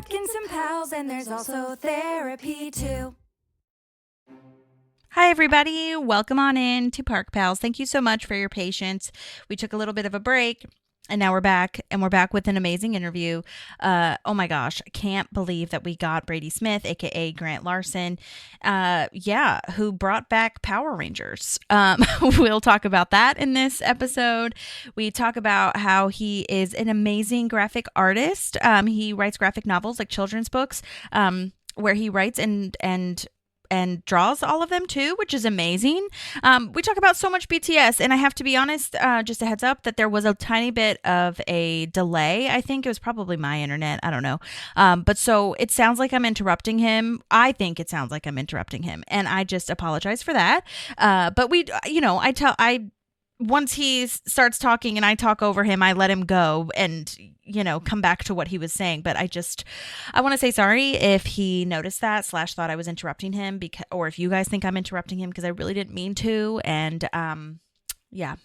Atkins and pals, and there's also therapy too. Hi, everybody. Welcome on in to Park Pals. Thank you so much for your patience. We took a little bit of a break, and now we're back, and we're back with an amazing interview. Oh my gosh, I can't believe that we got Brady Smith, aka Grant Larson, who brought back Power Rangers. We'll talk about that in this episode. We talk about how he is an amazing graphic artist. He writes graphic novels, like children's books, where he writes and draws all of them too, which is amazing. We talk about so much BTS, and I have to be honest, just a heads up that there was a tiny bit of a delay. I think it was probably my internet. I don't know. But so it sounds like I'm interrupting him. I think it sounds like I'm interrupting him, and I just apologize for that. But once he starts talking and I talk over him, I let him go and, come back to what he was saying. But I want to say sorry if he noticed that / thought I was interrupting him, or if you guys think I'm interrupting him, because I really didn't mean to. And,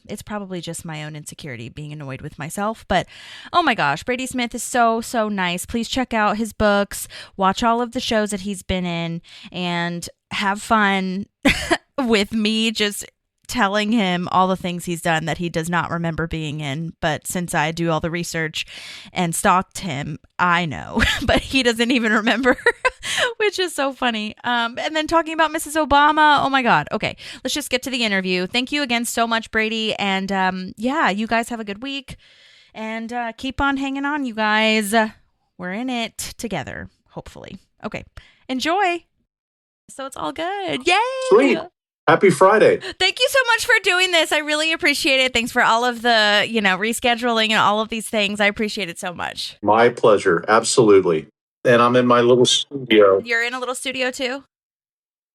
it's probably just my own insecurity being annoyed with myself. But oh my gosh, Brady Smith is so, so nice. Please check out his books, watch all of the shows that he's been in, and have fun with me just telling him all the things he's done that he does not remember being in. But since I do all the research and stalked him, I know, but he doesn't even remember, which is so funny. And then talking about Mrs. Obama. Oh my God. Okay. Let's just get to the interview. Thank you again so much, Brady. And you guys have a good week, and keep on hanging on, you guys. We're in it together, hopefully. Okay. Enjoy. So it's all good. Yay. Sweet. Happy Friday. Thank you so much for doing this. I really appreciate it. Thanks for all of the, rescheduling and all of these things. I appreciate it so much. My pleasure. Absolutely. And I'm in my little studio. You're in a little studio too?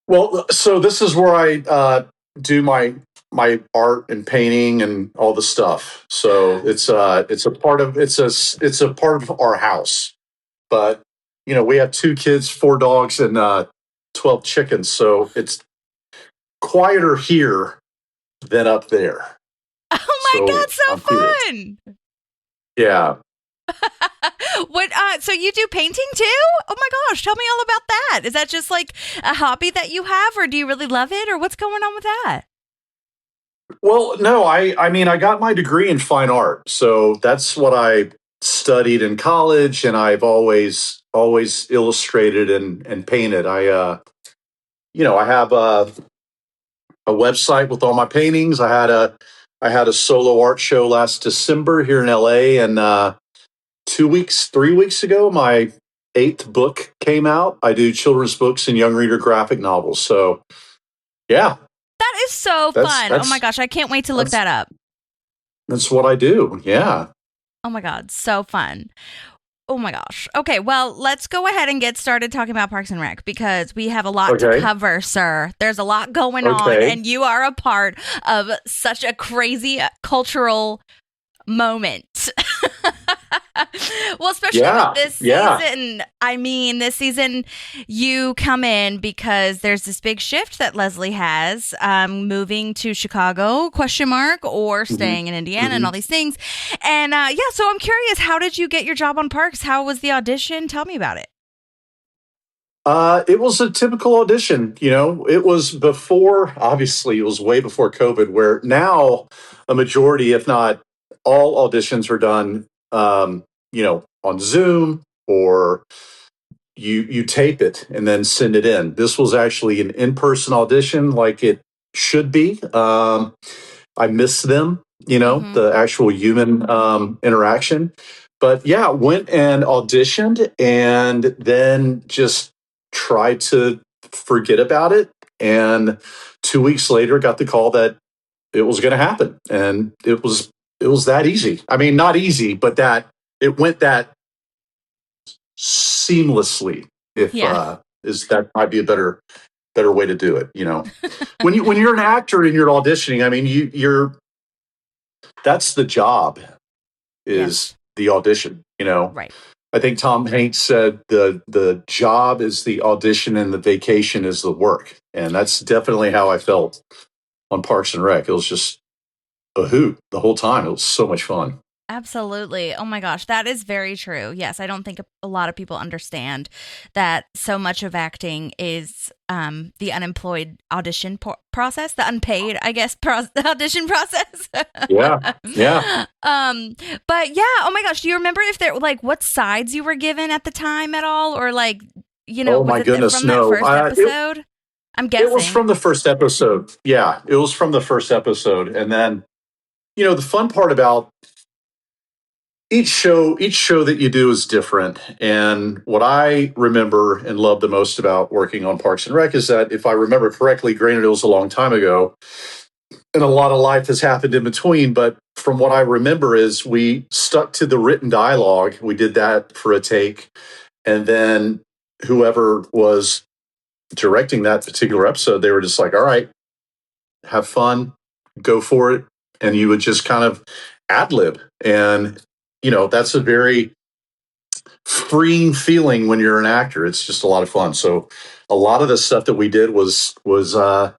Well, so this is where I do my art and painting and all the stuff. So it's a part of our house. But, we have 2 kids, 4 dogs, and 12 chickens. So it's quieter here than up there. Oh my God, so fun. Yeah. What so you do painting too? Oh my gosh, tell me all about that. Is that just like a hobby that you have, or do you really love it, or what's going on with that? Well, no, I mean I got my degree in fine art. So that's what I studied in college, and I've always illustrated and painted. I have a website with all my paintings. I had a solo art show last December here in LA, and 3 weeks ago, my 8th book came out. I do children's books and young reader graphic novels. So, yeah. That is so fun. Oh my gosh, I can't wait to look that up. That's what I do. Yeah. Oh my God, so fun. Oh my gosh. Okay, well, let's go ahead and get started talking about Parks and Rec, because we have a lot to cover, sir. There's a lot going on, and you are a part of such a crazy cultural moment. Well, especially with this season. I mean, this season you come in because there's this big shift that Leslie has, moving to Chicago, or staying in Indiana and all these things. And so I'm curious, how did you get your job on Parks? How was the audition? Tell me about it. It was a typical audition. It was obviously it was way before COVID, where now a majority, if not all, auditions are done on Zoom, or you tape it and then send it in. This was actually an in-person audition, like it should be. I miss them, the actual human interaction. But yeah, went and auditioned, and then just tried to forget about it. And 2 weeks later, got the call that it was going to happen, and it was that easy. I mean, not easy, but that it went that seamlessly. That might be a better way to do it. When you're an actor and you're auditioning, I mean, you're that's the job, is the audition. Right. I think Tom Hanks said the job is the audition and the vacation is the work, and that's definitely how I felt on Parks and Rec. It was just a hoot the whole time. It was so much fun. Absolutely. Oh my gosh, that is very true. Yes, I don't think a lot of people understand that so much of acting is the unemployed audition process, the unpaid, I guess, audition process. Yeah. Yeah. But yeah, oh my gosh, do you remember if there like what sides you were given at the time at all, or like Oh was my it goodness, from that no. first episode? I'm It was guessing. from the first episode. Yeah, it was from the first episode. And then, the fun part about each show that you do is different. And what I remember and love the most about working on Parks and Rec is that, if I remember correctly, granted it was a long time ago and a lot of life has happened in between, but from what I remember is we stuck to the written dialogue. We did that for a take. And then whoever was directing that particular episode, they were just like, all right, have fun, go for it. And you would just kind of ad lib. And, that's a very freeing feeling when you're an actor. It's just a lot of fun. So a lot of the stuff that we did was improv.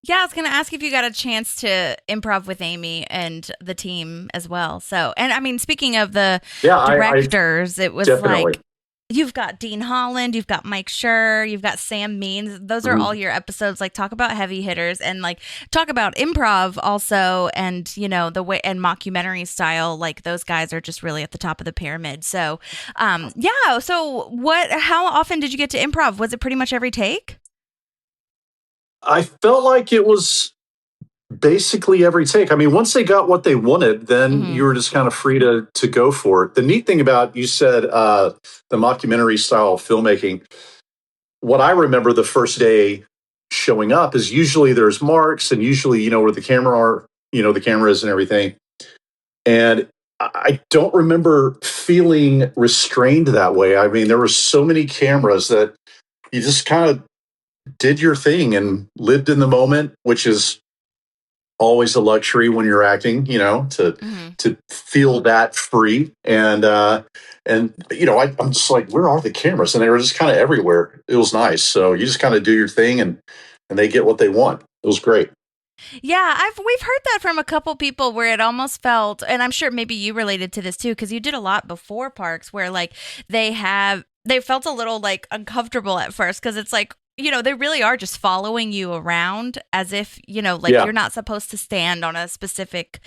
Yeah, I was going to ask if you got a chance to improv with Amy and the team as well. So, and I mean, speaking of the Yeah, I directors, it was definitely. like you've got Dean Holland, you've got Mike Schur, you've got Sam Means. Those are Mhm. all your episodes. Like, talk about heavy hitters and like talk about improv also, and the way and mockumentary style. Like, those guys are just really at the top of the pyramid. So, yeah. So, How often did you get to improv? Was it pretty much every take? I felt like it was basically every take. I mean, once they got what they wanted, then Mm-hmm. you were just kind of free to go for it. The neat thing about, you said, the mockumentary style filmmaking, what I remember the first day showing up is usually there's marks, and usually, where the camera are, the camera is and everything. And I don't remember feeling restrained that way. I mean, there were so many cameras that you just kind of did your thing and lived in the moment, which is always a luxury when you're acting, to Mm-hmm. to feel that free. And I'm just like, where are the cameras? And they were just kind of everywhere. It was nice. So you just kind of do your thing, and they get what they want. It was great. Yeah, we've heard that from a couple people where it almost felt, and I'm sure maybe you related to this too, because you did a lot before Parks, where like they felt a little like uncomfortable at first because it's like they really are just following you around as if like Yeah. you're not supposed to stand on a specific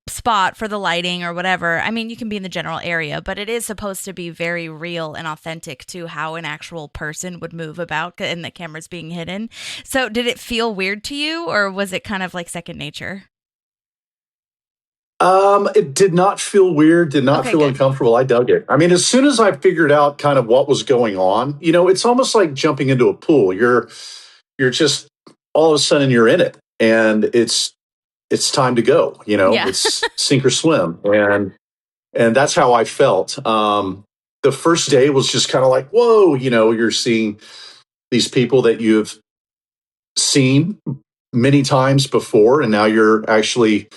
spot for the lighting or whatever. I mean, you can be in the general area, but it is supposed to be very real and authentic to how an actual person would move about and the camera's being hidden. So did it feel weird to you, or was it kind of like second nature? It did not feel weird, did not Okay, feel good. uncomfortable. I dug it. I mean, as soon as I figured out kind of what was going on, it's almost like jumping into a pool. You're just, all of a sudden you're in it, and it's time to go. Yeah. It's sink or swim, and that's how I felt. The first day was just kind of like, whoa, you're seeing these people that you've seen many times before, and now you're actually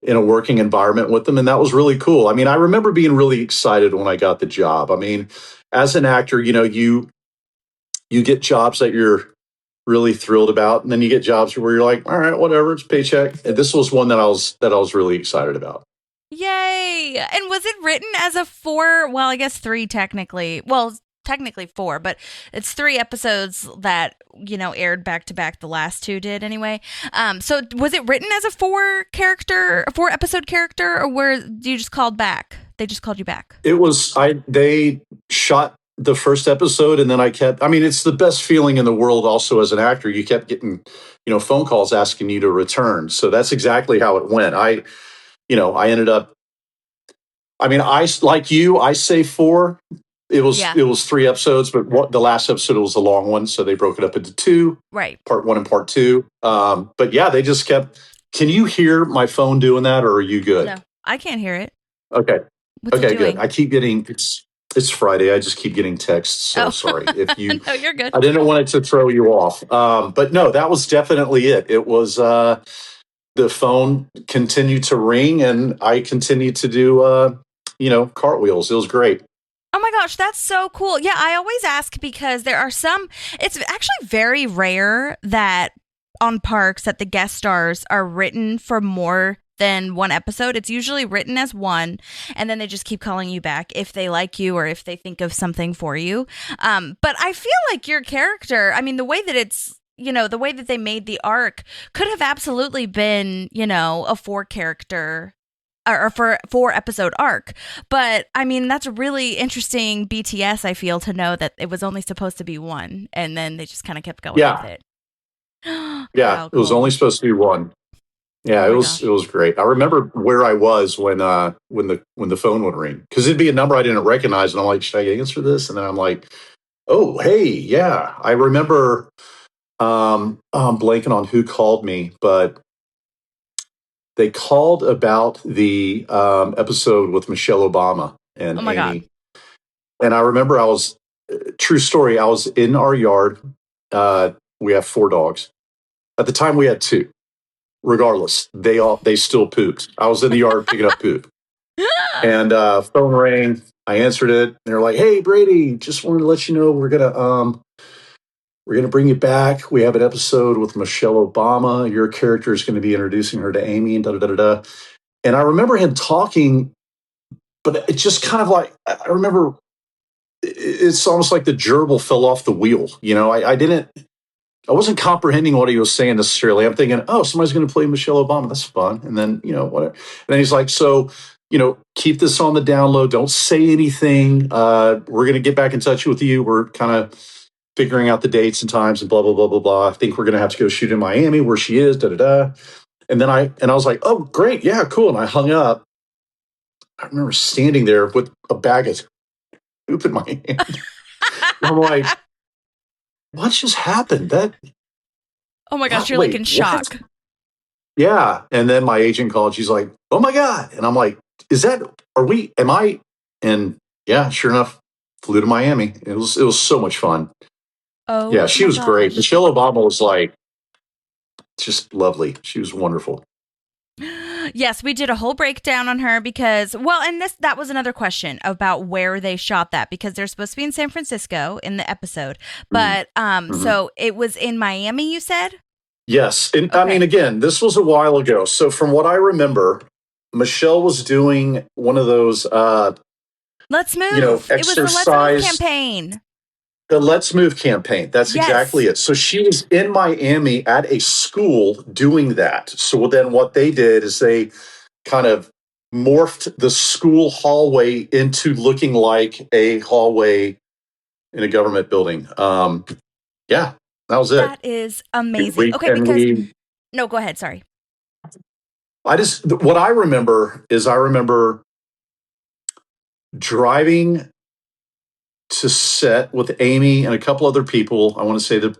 in a working environment with them. And that was really cool. I mean, I remember being really excited when I got the job. I mean, as an actor, you get jobs that you're really thrilled about, and then you get jobs where you're like, all right, whatever, it's a paycheck. And this was one that I was really excited about. Yay. And was it written as a four? Well, I guess three technically. Well, technically four, but it's three episodes that, aired back to back. The last two did anyway. So was it written as a four episode character, or were you just called back? They just called you back. It was they shot the first episode, and then I mean, it's the best feeling in the world. Also, as an actor, you kept getting phone calls asking you to return. So that's exactly how it went. I ended up, I mean, I, like you, I say four. It was Yeah. it was three episodes, but the last episode was a long one, so they broke it up into two, Right. part one and part two. But yeah, they just kept. Can you hear my phone doing that, or are you good? No, I can't hear it. Okay. What's it Okay, doing? good. I keep getting it's Friday. I just keep getting texts. So Oh. sorry if you. No, you're good. I didn't want it to throw you off. But no, that was definitely it. It was the phone continued to ring, and I continued to do cartwheels. It was great. Oh my gosh, that's so cool. Yeah, I always ask because there are it's actually very rare that on Parks that the guest stars are written for more than one episode. It's usually written as one, and then they just keep calling you back if they like you or if they think of something for you. But I feel like your character, I mean, the way that it's, the way that they made the arc could have absolutely been, a 4-character or for 4-episode arc. But I mean, that's a really interesting BTS, I feel, to know that it was only supposed to be one, and then they just kind of kept going with it. Yeah, it was only supposed to be one. Yeah, it was great. I remember where I was when the phone would ring, because it'd be a number I didn't recognize, and I'm like, should I answer this? And then I'm like, oh, hey, yeah. I remember I'm blanking on who called me, but they called about the episode with Michelle Obama and Oh my Amy. God. And I remember true story, I was in our yard. We have 4 dogs. At the time we had 2. Regardless, they still pooped. I was in the yard picking up poop. And phone rang. I answered it. They're like, "Hey, Brady, just wanted to let you know we're gonna bring you back. We have an episode with Michelle Obama. Your character is going to be introducing her to Amy and da da da da." And I remember him talking, but it just kind of like I remember it's almost like the gerbil fell off the wheel. I wasn't comprehending what he was saying necessarily. I'm thinking, oh, somebody's going to play Michelle Obama. That's fun. And then, whatever. And then he's like, so, keep this on the down low. Don't say anything. We're going to get back in touch with you. We're kind of figuring out the dates and times and blah, blah, blah, blah, blah. I think we're going to have to go shoot in Miami where she is, da, da, da. And then I was like, oh, great. Yeah, cool. And I hung up. I remember standing there with a bag of poop in my hand. I'm like, what just happened? Oh my gosh, you're like in shock. What? Yeah. And then my agent called. She's like, oh my God. And I'm like, am I? And yeah, sure enough, flew to Miami. It was so much fun. Oh yeah, she was gosh. great. Michelle Obama was like, just lovely. She was wonderful. Yes, we did a whole breakdown on her because, and that was another question about where they shot that, because they're supposed to be in San Francisco in the episode, but so it was in Miami, you said? Yes. And okay. I mean, again, this was a while ago. So from what I remember, Michelle was doing one of those Let's Move. Exercise. It was the Let's Move campaign. The Let's Move campaign. That's exactly it. So she was in Miami at a school doing that. So then what they did is they kind of morphed the school hallway into looking like a hallway in a government building. Yeah, that was it. That is amazing. No, go ahead. Sorry. What I remember driving to set with Amy and a couple other people. I want to say the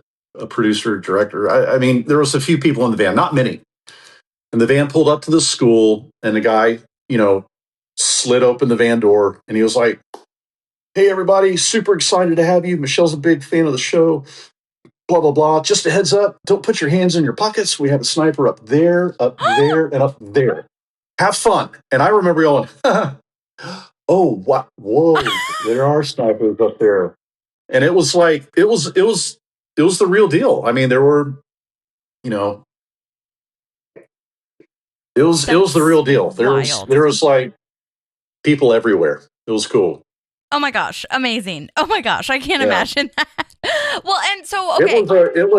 producer, director. I mean, there was a few people in the van, not many. And the van pulled up to the school, and the guy, slid open the van door, and he was like, "Hey, everybody, super excited to have you. Michelle's a big fan of the show. Blah, blah, blah. Just a heads up, don't put your hands in your pockets. We have a sniper up there, and up there. Have fun." And I remember going, oh, what? Whoa, there are snipers up there. And it was like, it was the real deal. I mean, there were, it was the real deal. There was like people everywhere. It was cool. Oh my gosh, amazing. Oh my gosh, I can't imagine that. Well, and so, okay. It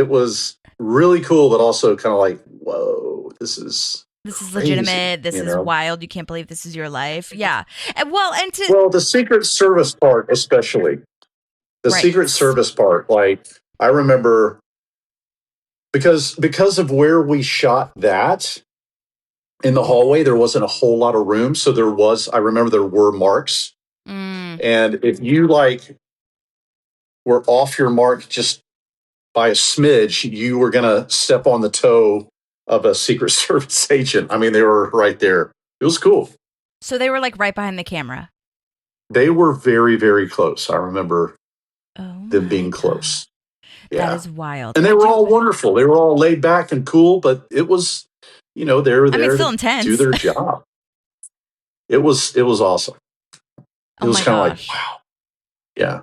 was really cool, but also kind of like, whoa, this is crazy, legitimate. This is wild. You can't believe this is your life. Yeah. Well, the Secret Service part, especially the Secret Service part, like I remember because of where we shot that in the hallway, there wasn't a whole lot of room. So I remember there were marks. And if you were off your mark just by a smidge, you were going to step on the toe of a Secret Service agent. I mean, they were right there. It was cool. So they were like right behind the camera. They were very, very close. I remember them being close. Yeah. That is wild. And they were all wonderful. They were all laid back and cool, but it was, they were there to do their job. It was awesome. It was kind of like, wow. Yeah.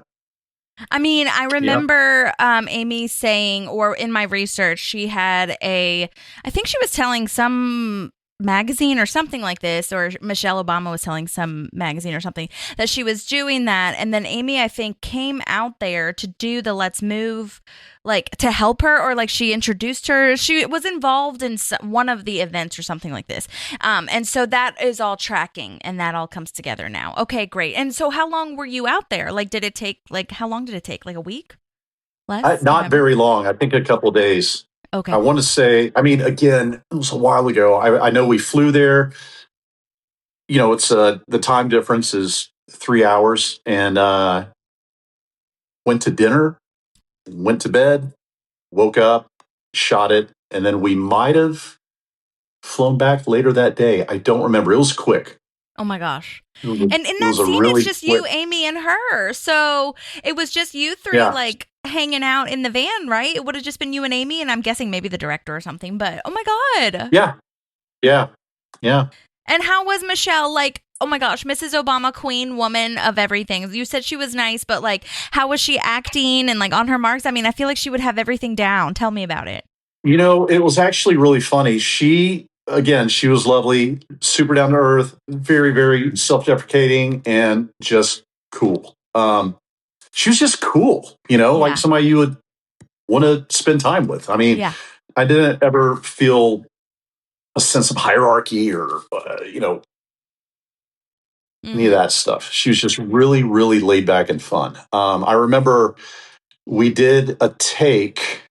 I mean, I Yeah. remember Amy saying, or in my research, she had I think she was telling some magazine or something like this, or Michelle Obama was telling some magazine or something that she was doing that. And then Amy, I think, came out there to do the Let's Move, like to help her, or like she introduced her. She was involved in one of the events or something like this. And so that is all tracking and that all comes together now. Okay, great. And so how long were you out there? Like, did it take, like, how long did it take? Like a week? Less? Not However. very long. I think a couple of days. I Okay. want to say, I mean, again, it was a while ago. I know we flew there. It's the time difference is 3 hours, and went to dinner, went to bed, woke up, shot it, and then we might have flown back later that day. I don't remember. It was quick. Oh my gosh. It was a, And in it that was a scene, it's really just quick. you, Amy, and her. So it was just you three, Yeah, like, hanging out in the van, right? It would have just been you and Amy, and I'm guessing maybe the director or something, but oh my God. yeah, yeah, yeah. And how was Michelle? Like, oh my gosh, Mrs. Obama, queen, woman of everything. You said she was nice, but like, how was she acting and like on her marks? I mean, I feel like she would have everything down. Tell me about it. It was actually really funny. She was lovely, super down to earth, very, very self deprecating, and just cool. She was just cool, like Yeah. somebody you would want to spend time with. I mean, Yeah. I didn't ever feel a sense of hierarchy or, any of Mm-hmm. that stuff. She was just really, really laid back and fun. I remember we did a take,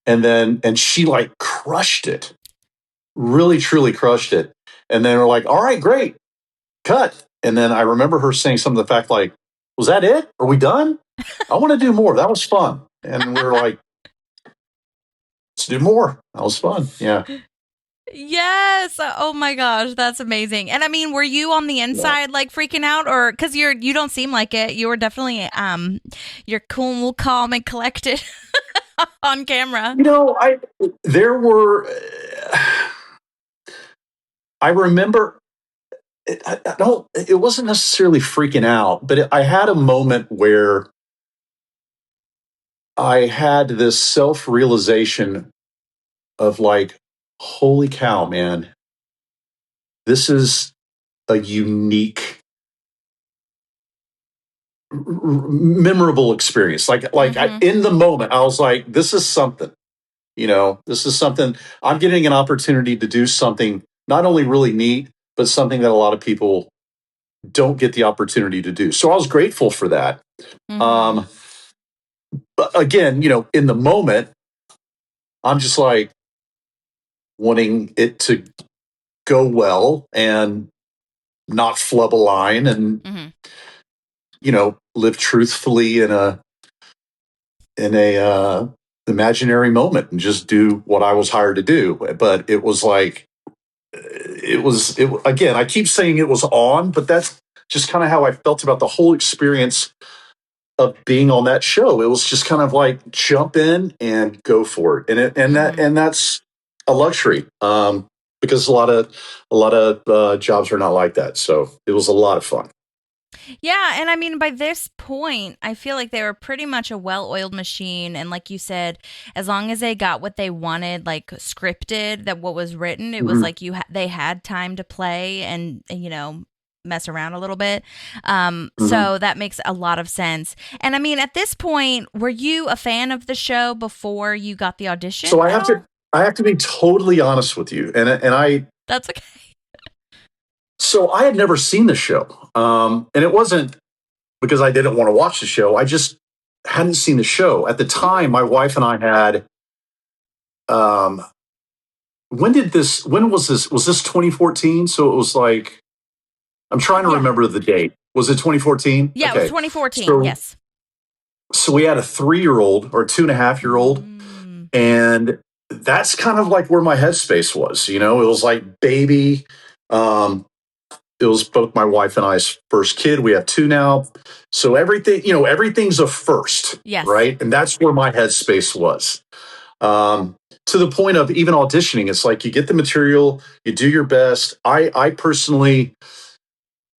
and she like crushed it, really, truly crushed it. And then we're like, all right, great, cut. And then I remember her saying some of the fact, like, was that it? Are we done? I want to do more. That was fun. And we are like, let's do more. That was fun. Yeah. Yes. Oh my gosh, that's amazing. And I mean, were you on the Yeah. inside like freaking out, or because you don't seem like it. You were definitely you're cool, calm, and collected on camera. There were, I remember, I don't, it wasn't necessarily freaking out, but I had a moment where I had this self realization of like, holy cow, man, this is a unique, memorable experience. Mm-hmm. In the moment, I was like, this is something. This is something. I'm getting an opportunity to do something not only really neat, but something that a lot of people don't get the opportunity to do. So I was grateful for that. Mm-hmm. Um, but again, in the moment, I'm just like wanting it to go well and not flub a line, and Mm-hmm. live truthfully in a imaginary moment and just do what I was hired to do. But it was like it again. I keep saying it was on, but that's just kind of how I felt about the whole experience of being on that show. It was just kind of like jump in and go for it, Mm-hmm. and that's a luxury, because a lot of jobs are not like that. So it was a lot of fun. Yeah, and I mean, by this point, I feel like they were pretty much a well-oiled machine. And like you said, as long as they got what they wanted, like scripted, that what was written, it was Mhm. like they had time to play and mess around a little bit. Mhm. So that makes a lot of sense. And I mean, at this point, were you a fan of the show before you got the So audition at all? I have to be totally honest with you, and That's okay. so I had never seen the show, and it wasn't because I didn't want to watch the show. I just hadn't seen the show at the Mm-hmm. time. My wife and I had. Um, when did this? When was this? Was this 2014? So it was like, I'm trying to Yeah. remember the date. Was it 2014? Yeah, it was Okay, 2014. so Yes. we had a 3-year-old or 2.5-year-old, Mm. and that's kind of like where my headspace was. It was like baby. Um, it was both my wife and I's first kid. We have two now. So everything's a first, Yes. right? And that's where my headspace was. To the point of even auditioning, it's like you get the material, you do your best. I personally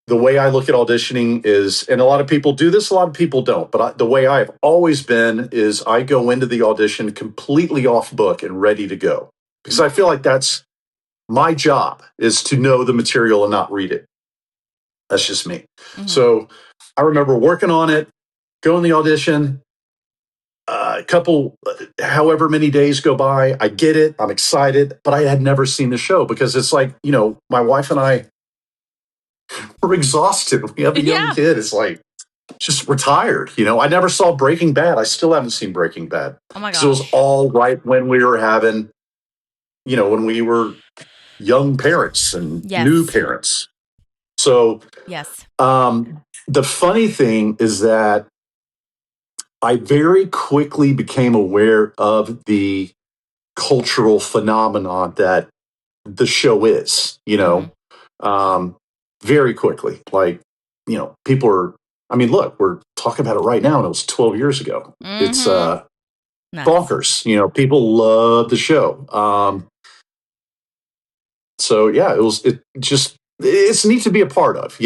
the way I look at auditioning is, and a lot of people do this, a lot of people don't, but the way I've always been is I go into the audition completely off book and ready to go, because I feel like that's my job, is to know the material and not read it. That's just me. Mhm. So I remember working on it, going to the audition, a couple, however many days go by, I get it, I'm excited, but I had never seen the show because it's like, my wife and I were exhausted. We have a young Yeah. kid. It's like, just retired. I never saw Breaking Bad. I still haven't seen Breaking Bad. Oh my So it was gosh. all right when we were having, when we were young parents and Yes. new parents. So Yes. the funny thing is that I very quickly became aware of the cultural phenomenon that the show is, very quickly. Like, people are, look, we're talking about it right now, and it was 12 years ago. It's Nuts. bonkers. People love the show. So yeah, it's neat to be a part of.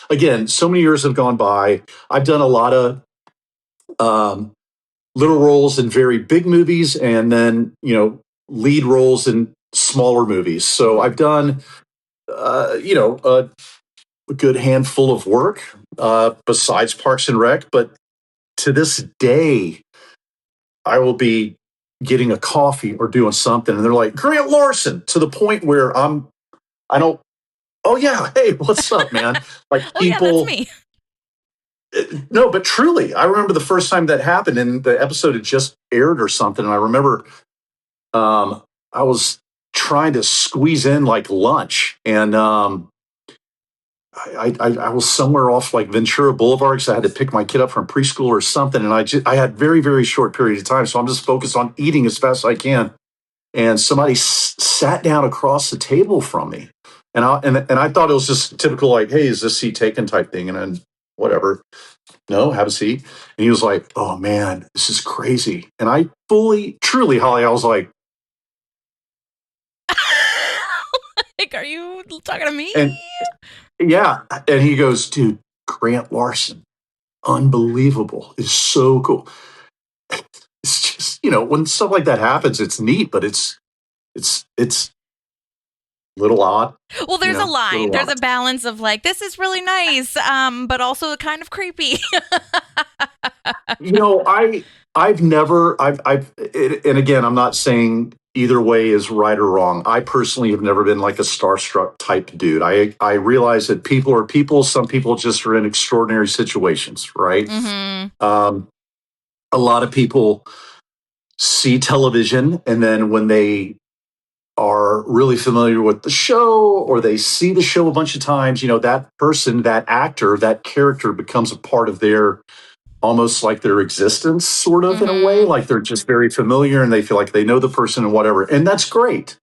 Again, so many years have gone by. I've done a lot of little roles in very big movies, and then lead roles in smaller movies. So I've done a good handful of work besides Parks and Rec. But to this day, I will be getting a coffee or doing something, and they're like, Grant Larson, to the point where I don't. Oh yeah, hey, what's up, man? Like Oh yeah, people. that's me. No, but truly, I remember the first time that happened, and the episode had just aired or something. And I remember I was trying to squeeze in like lunch, and I was somewhere off like Ventura Boulevard because I had to pick my kid up from preschool or something, and I had very, very short period of time, so I'm just focused on eating as fast as I can. And somebody sat down across the table from me, and I thought it was just typical, like, hey, is this seat taken type thing, and then whatever. No, have a seat. And he was like, oh man, this is crazy. And I truly, Holly, I was like, Like, are you talking to me? and yeah. And he goes, dude, Grant Larson, unbelievable. It's so cool. It's just, when stuff like that happens, it's neat, but it's a little odd. Well, there's a line. Little There's odd. a balance of like, this is really nice, but also kind of creepy. I've never, and again, I'm not saying either way is right or wrong. I personally have never been like a starstruck type dude. I realize that people are people. Some people just are in extraordinary situations, right? Mm-hmm. A lot of people see television, and then when they are really familiar with the show, or they see the show a bunch of times, that person, that actor, that character becomes a part of their, almost like their existence, sort of, in a way. Like they're just very familiar and they feel like they know the person and whatever. And that's great.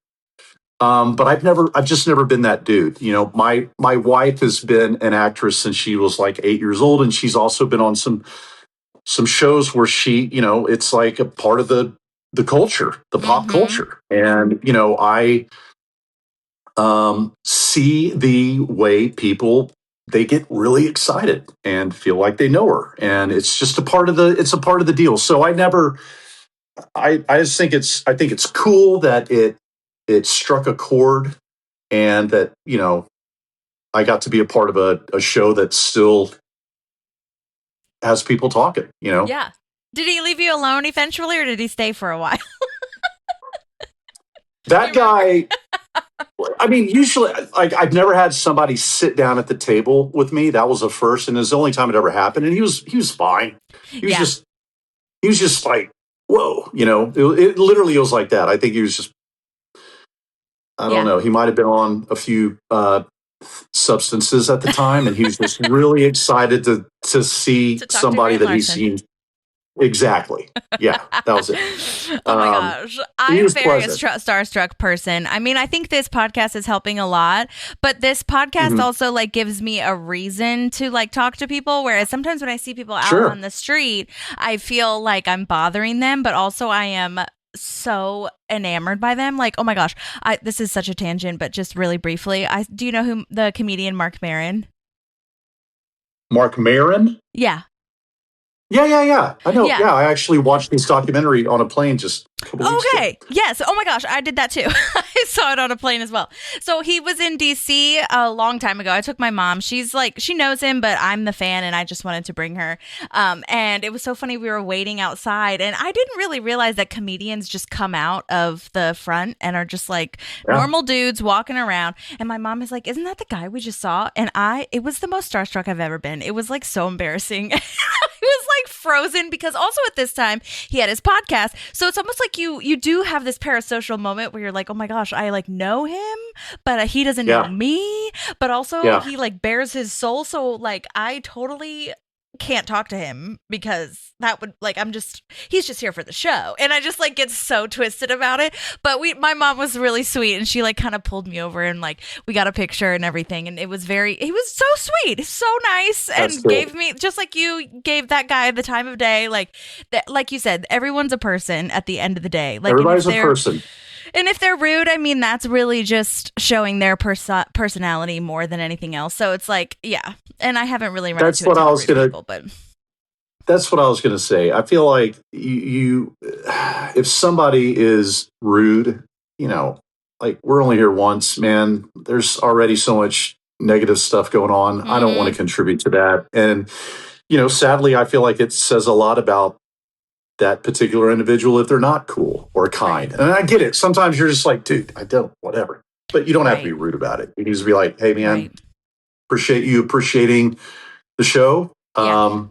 But I've just never been that dude. My wife has been an actress since she was like 8 years old. And she's also been on some shows where she, it's like a part of the culture, the pop culture. And, I see the way people, they get really excited and feel like they know her, and it's just a part of the deal. So I just think I think it's cool that it struck a chord, and that I got to be a part of a show that still has people talking. Yeah. Did he leave you alone eventually, or did he stay for a while? That guy. Usually, like, I've never had somebody sit down at the table with me. That was the first, and it was the only time it ever happened. And he was fine. He was just like, whoa, it literally was like that. I think he was just, I don't know. He might have been on a few substances at the time, and he was just really excited to see somebody that he's seen. Exactly. Yeah, that was it. Oh my gosh. I'm very starstruck person. I think this podcast is helping a lot, but this podcast also like gives me a reason to like talk to people. Whereas sometimes when I see people out on the street, I feel like I'm bothering them, but also I am so enamored by them. Like, oh my gosh, this is such a tangent, but just really briefly, do you know who the comedian Mark Maron? Mark Maron? Yeah. Yeah. I know. Yeah. Yeah, I actually watched this documentary on a plane just a couple weeks ago. Okay. Yes. Oh my gosh, I did that too. I saw it on a plane as well. So he was in DC a long time ago. I took my mom. She's like, she knows him, but I'm the fan, and I just wanted to bring her. And it was so funny. We were waiting outside, and I didn't really realize that comedians just come out of the front and are just like normal dudes walking around. And my mom is like, "Isn't that the guy we just saw?" And it was the most starstruck I've ever been. It was like so embarrassing. It was like frozen, because also at this time he had his podcast, so it's almost like you do have this parasocial moment where you're like, oh my gosh, I like know him, but he doesn't know me, but also he like bears his soul, so like I totally can't talk to him, because that would like he's just here for the show, and I just like get so twisted about it. But my mom was really sweet, and she like kind of pulled me over, and like we got a picture and everything, and he was so sweet, so nice, and gave me, just like you gave that guy the time of day, like that, like you said, everyone's a person at the end of the day, like everybody's a person. And if they're rude, I mean, that's really just showing their personality more than anything else. So it's like, yeah. And I haven't really run into people, but that's what I was going to say. I feel like you, if somebody is rude, like we're only here once, man, there's already so much negative stuff going on. I don't want to contribute to that. And, sadly, I feel like it says a lot about that particular individual if they're not cool or kind. And I get it. Sometimes you're just like, dude, I don't, whatever. But you don't have to be rude about it. You need to be like, hey, man, appreciate you appreciating the show. So,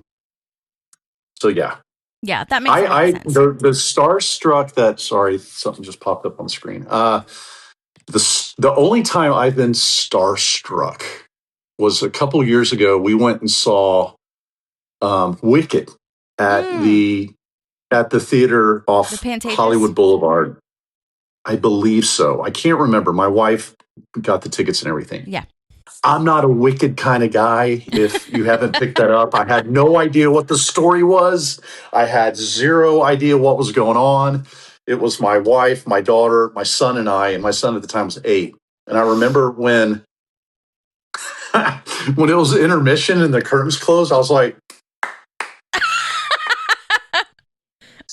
yeah. Yeah, that makes sense. The starstruck sorry, something just popped up on the screen. The only time I've been starstruck was a couple years ago. We went and saw Wicked at the theater off Hollywood Boulevard. I believe so. I can't remember. My wife got the tickets and everything. Yeah. I'm not a Wicked kind of guy, if you haven't picked that up. I had no idea what the story was. I had zero idea what was going on. It was my wife, my daughter, my son, and I. And my son at the time was 8. And I remember when it was intermission and the curtains closed, I was like,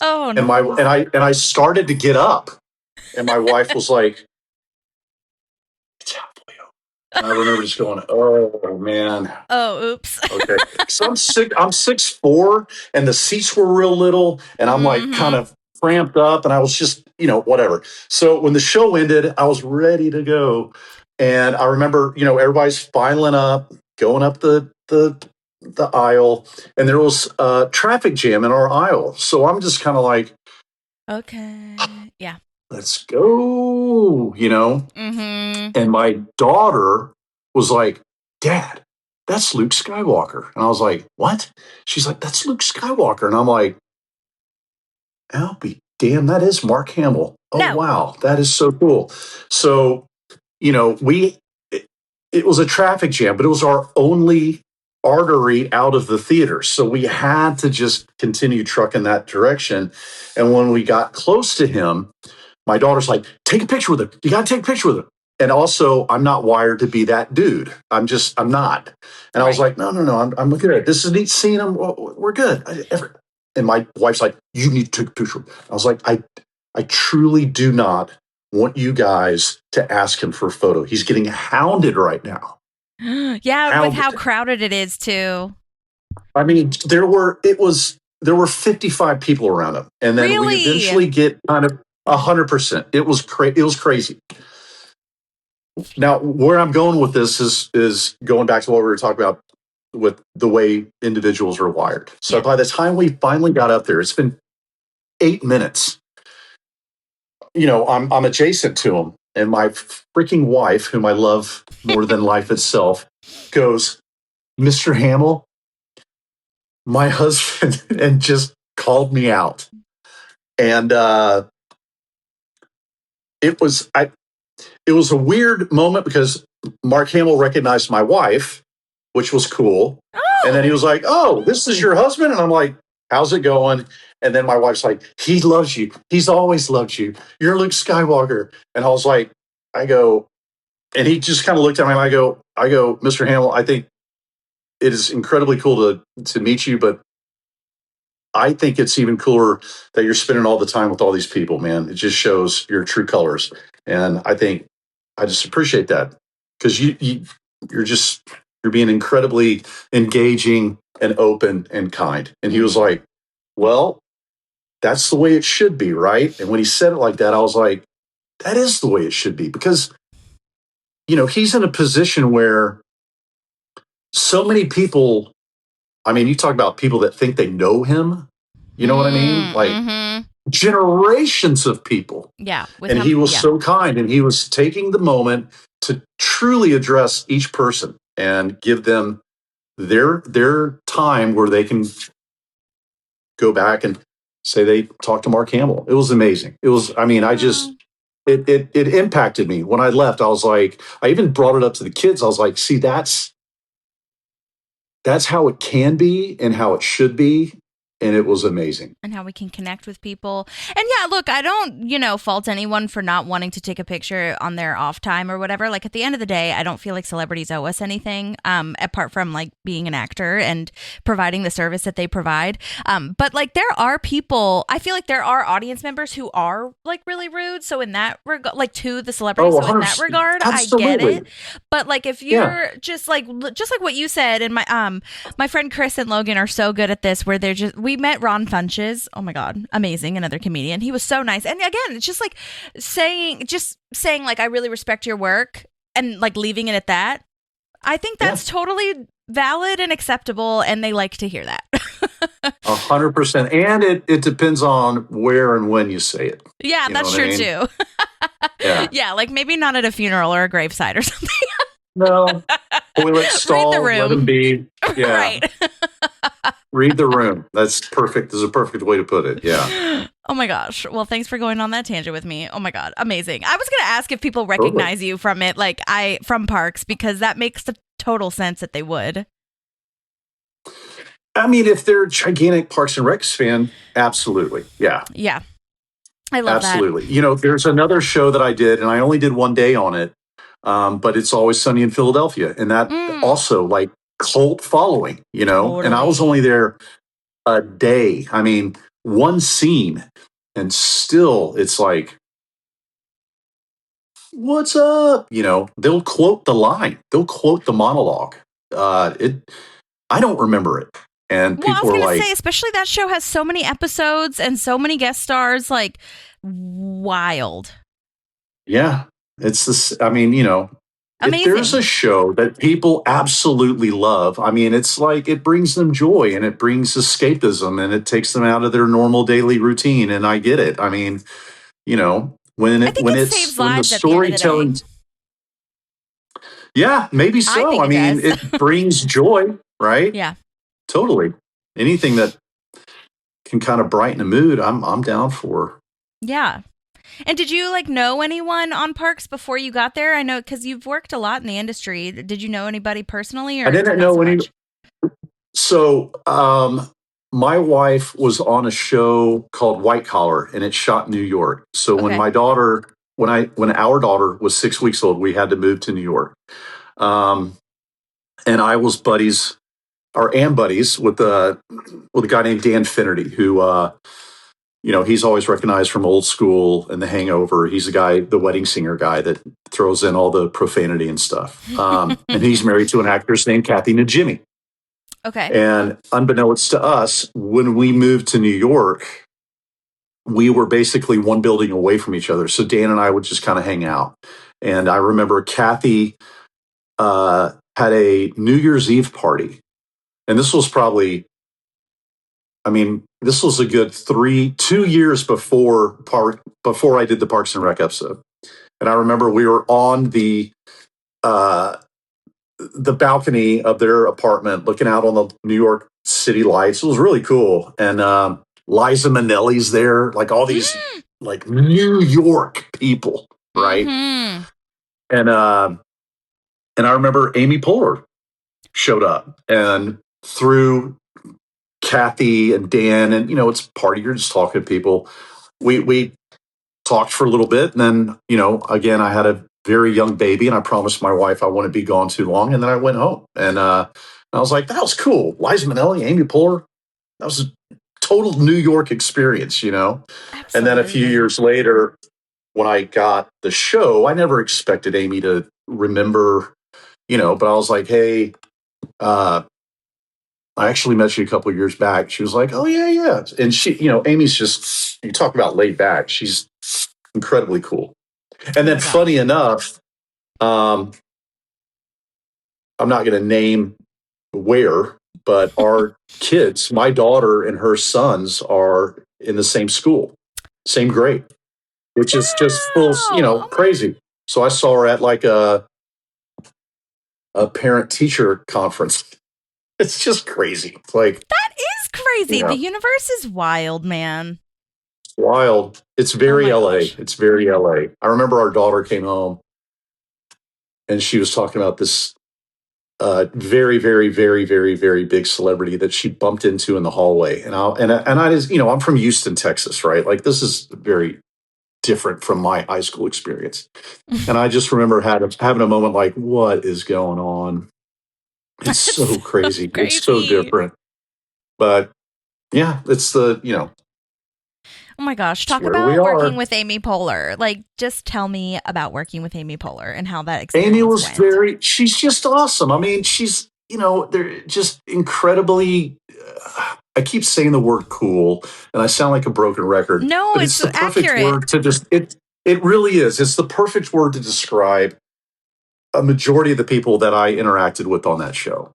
oh no. And I started to get up, and my wife was like, "It's out, Leo." And I remember just going, "Oh man." Oh, oops. Okay. So I'm 6'4", and the seats were real little, and I'm like kind of cramped up, and I was just, whatever. So when the show ended, I was ready to go. And I remember, everybody's filing up, going up the aisle, and there was a traffic jam in our aisle. So I'm just kind of like, okay, yeah, let's go, And my daughter was like, Dad, that's Luke Skywalker. And I was like, what? She's like, that's Luke Skywalker. And I'm like, I'll be damn, that is Mark Hamill. Oh, wow, that is so cool. So, it was a traffic jam, but it was our only artery out of the theater. So we had to just continue trucking that direction. And when we got close to him, my daughter's like, take a picture with him. You got to take a picture with him. And also, I'm not wired to be that dude. I'm not. And I was like, no. I'm looking at it. This is neat seeing him. We're good. And my wife's like, you need to take a picture. I was like, I truly do not want you guys to ask him for a photo. He's getting hounded right now. Yeah, with how crowded it is too. I mean, there were 55 people around him, and then we eventually get kind of 100%. It was crazy. Now, where I'm going with this is going back to what we were talking about with the way individuals are wired. So by the time we finally got up there, it's been 8 minutes. I'm adjacent to him, and my freaking wife, whom I love more than life itself, goes, Mr. Hamill, my husband, and just called me out. And it was a weird moment because Mark Hamill recognized my wife, which was cool. Oh. And then he was like, oh, this is your husband? And I'm like, how's it going? And then my wife's like, he loves you. He's always loved you. You're Luke Skywalker. And I was like, I go, and he just kind of looked at me and I go, Mr. Hamill, I think it is incredibly cool to meet you, but I think it's even cooler that you're spending all the time with all these people, man. It just shows your true colors. And I think I just appreciate that because you're being incredibly engaging and open and kind. And he was like, well, that's the way it should be, right? And when he said it like that, I was like, that is the way it should be because, he's in a position where so many people, I mean, you talk about people that think they know him. You know what I mean? Like generations of people. Yeah. And he was so kind and he was taking the moment to truly address each person and give them their time where they can go back and say they talked to Mark Hamill. It was amazing. It was, I mean, it impacted me. When I left, I was like, I even brought it up to the kids. I was like, see, that's how it can be and how it should be. And it was amazing. And how we can connect with people. And yeah, look, I don't, fault anyone for not wanting to take a picture on their off time or whatever. Like at the end of the day, I don't feel like celebrities owe us anything, apart from like being an actor and providing the service that they provide. But like there are people, I feel like there are audience members who are like really rude. So in that regard, like to the celebrities, so in that regard, absolutely. I get it. But like if you're just like what you said, and my friend Chris and Logan are so good at this, where they're just, we met Ron Funches. Oh my God. Amazing. Another comedian. He was so nice. And again, it's just like saying like, I really respect your work and like leaving it at that. I think that's totally valid and acceptable. And they like to hear that. 100%. And it depends on where and when you say it. Yeah, that's true too. Yeah. Like maybe not at a funeral or a graveside or something. No. Toilet stall, read the room. let them be. Yeah. Right. Read the room. That's perfect. There's a perfect way to put it. Yeah. Oh my gosh. Well, thanks for going on that tangent with me. Oh my God. Amazing. I was going to ask if people recognize you from it, from Parks, because that makes the total sense that they would. I mean, if they're a gigantic Parks and Recs fan, absolutely. Yeah. Yeah. I love that. Absolutely. There's another show that I did, and I only did one day on it, but it's Always Sunny in Philadelphia. And that also like cult following, Totally. and I was only there a day. I mean, one scene, and still it's like, what's up? They'll quote the line, they'll quote the monologue. I don't remember it. And people I was going to say, especially that show has so many episodes and so many guest stars, like wild. Yeah. It's this, I mean, Amazing. If there's a show that people absolutely love, I mean, it's like it brings them joy and it brings escapism and it takes them out of their normal daily routine. And I get it. I mean, when the storytelling, yeah, maybe so. I mean, it brings joy, right? Yeah, totally. Anything that can kind of brighten a mood, I'm down for. Yeah. And did you know anyone on Parks before you got there? I know because you've worked a lot in the industry. Did you know anybody personally? Or I didn't know any. So my wife was on a show called White Collar, and it shot in New York. So when our daughter was 6 weeks old, we had to move to New York. And I was buddies with a guy named Dan Finnerty, who he's always recognized from Old School and The Hangover. He's the wedding singer guy that throws in all the profanity and stuff. And he's married to an actress named Kathy Najimy. Okay. And unbeknownst to us, when we moved to New York, we were basically one building away from each other. So Dan and I would just kind of hang out. And I remember Kathy had a New Year's Eve party. And this was probably, this was a good 2 years before I did the Parks and Rec episode. And I remember we were on the balcony of their apartment looking out on the New York City lights. It was really cool. And Liza Minnelli's there, like all these like New York people, right? Mm-hmm. And I remember Amy Poehler showed up, and through Kathy and Dan, and it's party. You're just talking to people. We talked for a little bit, and then again, I had a very young baby, and I promised my wife I wouldn't be gone too long, and then I went home, and I was like, that was cool. Liza Minnelli, Amy Poehler, that was a total New York experience, And then a few Absolutely. years later, when I got the show, I never expected Amy to remember, but I was like, hey, I actually met you a couple of years back. She was like, oh, yeah, yeah. And she, Amy's just, you talk about laid back. She's incredibly cool. And then, funny enough, I'm not going to name where, but our kids, my daughter and her sons, are in the same school, same grade, which is just full, crazy. So I saw her at like a parent teacher conference. It's just crazy. It's like, that is crazy. The universe is wild, man. It's wild. It's very LA. Gosh. It's very LA. I remember our daughter came home and she was talking about this very, very, very, very, very big celebrity that she bumped into in the hallway. And I just, I'm from Houston, Texas, right? Like, this is very different from my high school experience. And I just remember having a moment like, what is going on? It's so crazy. It's so different. But yeah, it's the, Oh my gosh. Talk about working with Amy Poehler. Like, just tell me about working with Amy Poehler and how that experience went. She's just awesome. I mean, she's, they're just incredibly, I keep saying the word cool and I sound like a broken record. No, but it's the perfect accurate word to just, it really is. It's the perfect word to describe a majority of the people that I interacted with on that show.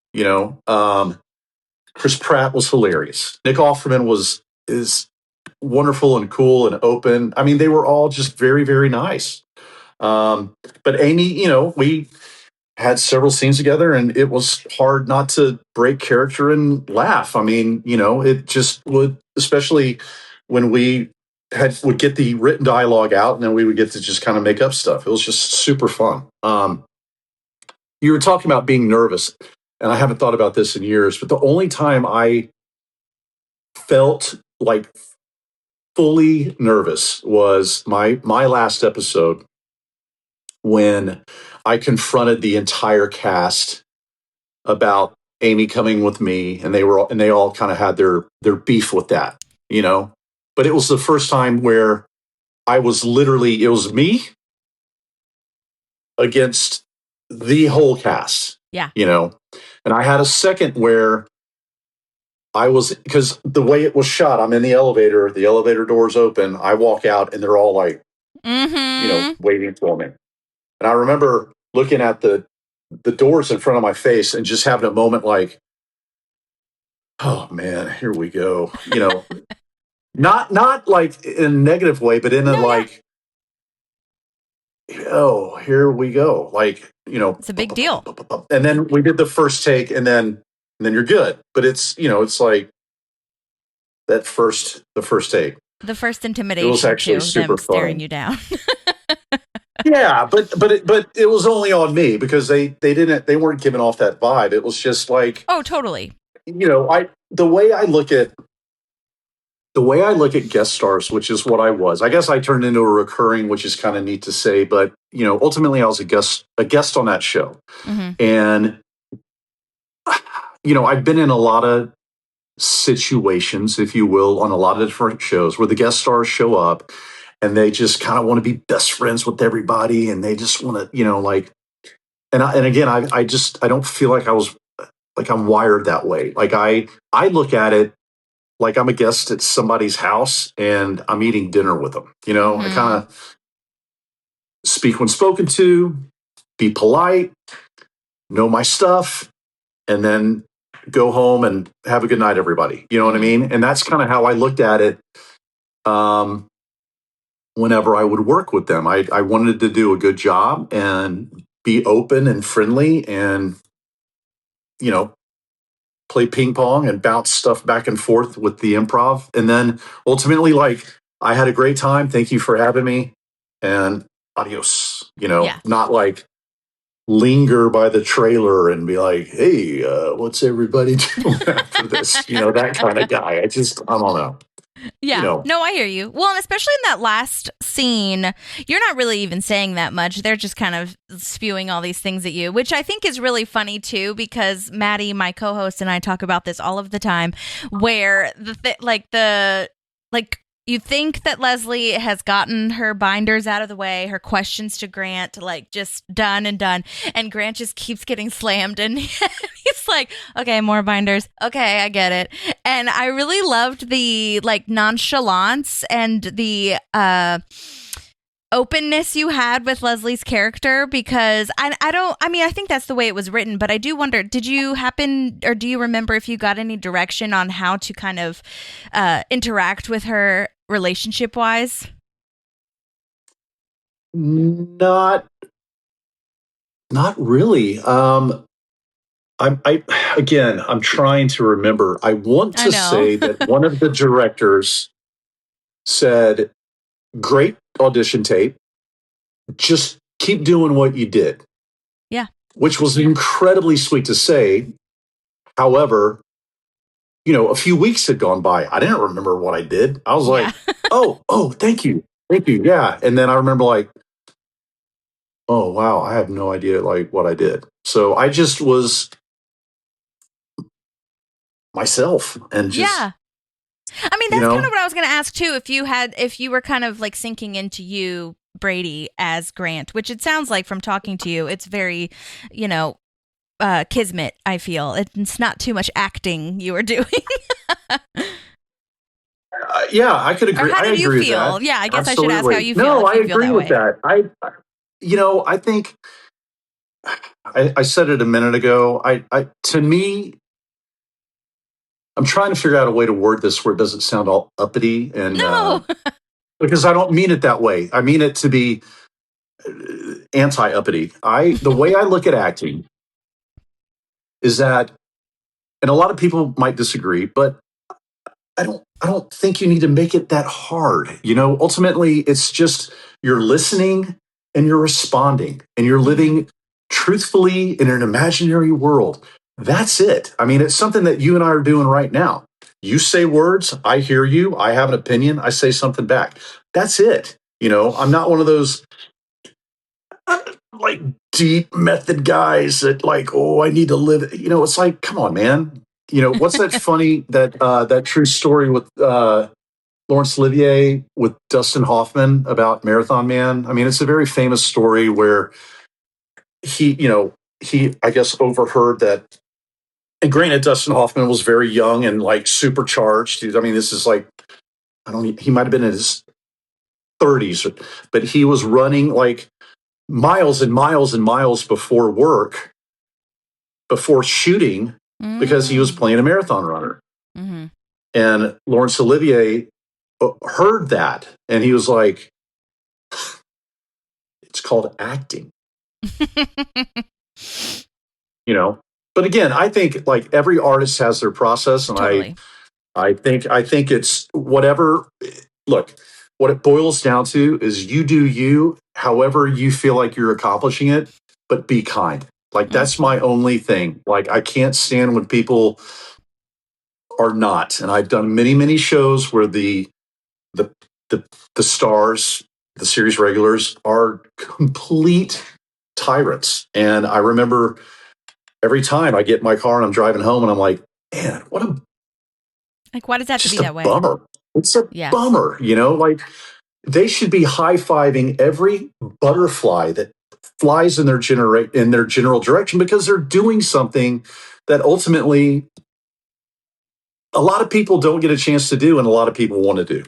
Chris Pratt was hilarious. Nick Offerman is wonderful and cool and open. I mean, they were all just very, very nice. But Amy, we had several scenes together and it was hard not to break character and laugh. I mean, it just would, especially when we would get the written dialogue out and then we would get to just kind of make up stuff. It was just super fun. You were talking about being nervous, and I haven't thought about this in years, but the only time I felt like fully nervous was my last episode when I confronted the entire cast about Amy coming with me, and they all kind of had their beef with that, But it was the first time where it was me against the whole cast. Yeah. And I had a second where because the way it was shot, I'm in the elevator doors open, I walk out and they're all like, waiting for me. And I remember looking at the doors in front of my face and just having a moment like, oh man, here we go. Not like in a negative way, but in a like, oh, here we go. Like, it's a big deal. And then we did the first take and then you're good. But it's, it's like the first take. The first intimidation. It was actually super them staring you down. Yeah, but it was only on me because they weren't giving off that vibe. It was just like, oh, totally. The way I look at guest stars, which is what I was. I guess I turned into a recurring, which is kind of neat to say, but ultimately I was a guest on that show. Mm-hmm. And I've been in a lot of situations, if you will, on a lot of different shows where the guest stars show up and they just kind of want to be best friends with everybody, and they just want to, and again, I don't feel like I'm wired that way. Like I look at it like I'm a guest at somebody's house and I'm eating dinner with them. Mm-hmm. I kind of speak when spoken to, be polite, know my stuff, and then go home and have a good night, everybody. You know what I mean? And that's kind of how I looked at it. Whenever I would work with them, I wanted to do a good job and be open and friendly and, play ping pong and bounce stuff back and forth with the improv. And then ultimately, like, I had a great time. Thank you for having me, and adios. Not like linger by the trailer and be like, hey, what's everybody doing after this? That kind of guy. I don't know. Yeah. No, I hear you. Well, and especially in that last scene, you're not really even saying that much. They're just kind of spewing all these things at you, which I think is really funny too, because Maddie, my co-host, and I talk about this all of the time, where you think that Leslie has gotten her binders out of the way, her questions to Grant, just done, and Grant just keeps getting slammed, and he's like, okay, more binders. Okay, I get it. And I really loved the, nonchalance and the openness you had with Leslie's character, because I think that's the way it was written, but I do wonder, do you remember if you got any direction on how to kind of interact with her relationship wise? Not really. I'm trying to remember. I want to say that one of the directors said, great audition tape. Just keep doing what you did. Yeah. Which was incredibly sweet to say. However, a few weeks had gone by. I didn't remember what I did. I was like, oh, thank you. Thank you. Yeah. And then I remember oh, wow, I have no idea what I did. So I just was myself and just. Yeah. I mean, that's kind of what I was going to ask too. If you were kind of sinking into you, Brady, as Grant, which it sounds like from talking to you, it's very, kismet, I feel. It's not too much acting you were doing. Yeah, I could agree. Or how did you feel? Yeah, I guess absolutely. I should ask how you feel. No, I agree with that. I think I said it a minute ago. To me, I'm trying to figure out a way to word this where it doesn't sound all uppity and because I don't mean it that way. I mean it to be anti-uppity. The way I look at acting is that, and a lot of people might disagree, but I don't think you need to make it that hard. Ultimately, it's just you're listening and you're responding and you're living truthfully in an imaginary world. That's it. I mean, it's something that you and I are doing right now. You say words, I hear you, I have an opinion, I say something back. That's it. I'm not one of those deep method guys that I need to live. It's like, come on, man. What's that funny, that true story with Laurence Olivier with Dustin Hoffman about Marathon Man? I mean, it's a very famous story where he, I guess, overheard that. And granted, Dustin Hoffman was very young and supercharged. I mean, this is he might have been in his 30s, but he was running miles and miles and miles before work, before shooting, because he was playing a marathon runner. Mm-hmm. And Laurence Olivier heard that, and he was like, it's called acting. But again, I think every artist has their process, and totally. I think it's whatever. Look, what it boils down to is you do you, however you feel like you're accomplishing it, but be kind. That's my only thing. I can't stand when people are not. And I've done many, many shows where the stars, the series regulars, are complete tyrants. And I remember every time I get in my car and I'm driving home and I'm like, man, what a why does that have to be that way? Bummer. It's a bummer, they should be high-fiving every butterfly that flies in their general direction, because they're doing something that ultimately a lot of people don't get a chance to do and a lot of people want to do,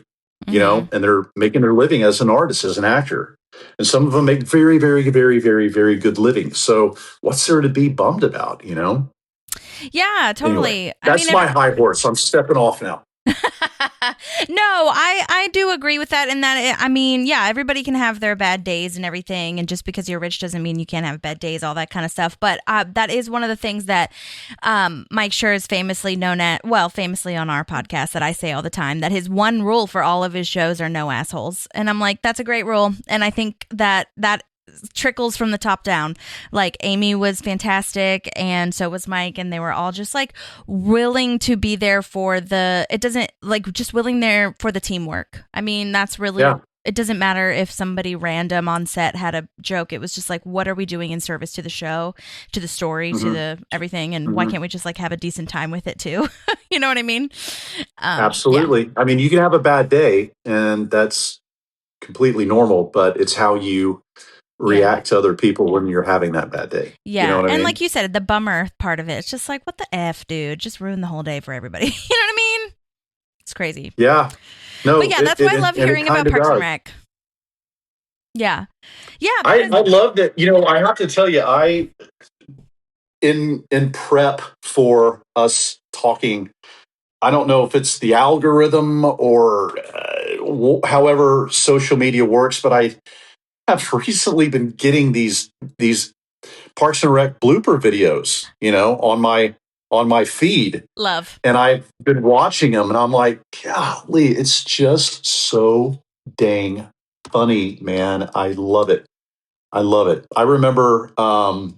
and they're making their living as an artist, as an actor. And some of them make very, very, very, very, very good living. So what's there to be bummed about, Yeah, totally. Anyway, that's my high horse. I'm stepping off now. No, I do agree with that. And that, I mean, yeah, everybody can have their bad days and everything. And just because you're rich doesn't mean you can't have bad days, all that kind of stuff. But that is one of the things that Mike Schur is famously famously on our podcast, that I say all the time, that his one rule for all of his shows are no assholes. And I'm like, that's a great rule. And I think that trickles from the top down. Like Amy was fantastic, and so was Mike, and they were all just like willing to be there for just willing there for the teamwork. I mean, that's really. Yeah. It doesn't matter if somebody random on set had a joke. It was just like, what are we doing in service to the show, to the story, to the everything, and why can't we just like have a decent time with it too? You know what I mean? Absolutely. Yeah. I mean, you can have a bad day, and that's completely normal, but it's how you react to other people when you're having that bad day. Yeah. You know what I And mean? like you said, the bummer part of it, it's just like, what the F, dude? Just ruin the whole day for everybody. You know what I mean? It's crazy. Yeah. No, But yeah, that's why I love hearing about Parks and Rec. Yeah. Yeah. I love that. I have to tell you, in prep for us talking, I don't know if it's the algorithm or however social media works, but I have recently been getting these Parks and Rec blooper videos, on my feed. Love. And I've been watching them, and I'm like, golly, it's just so dang funny, man. I love it. I love it. I remember, I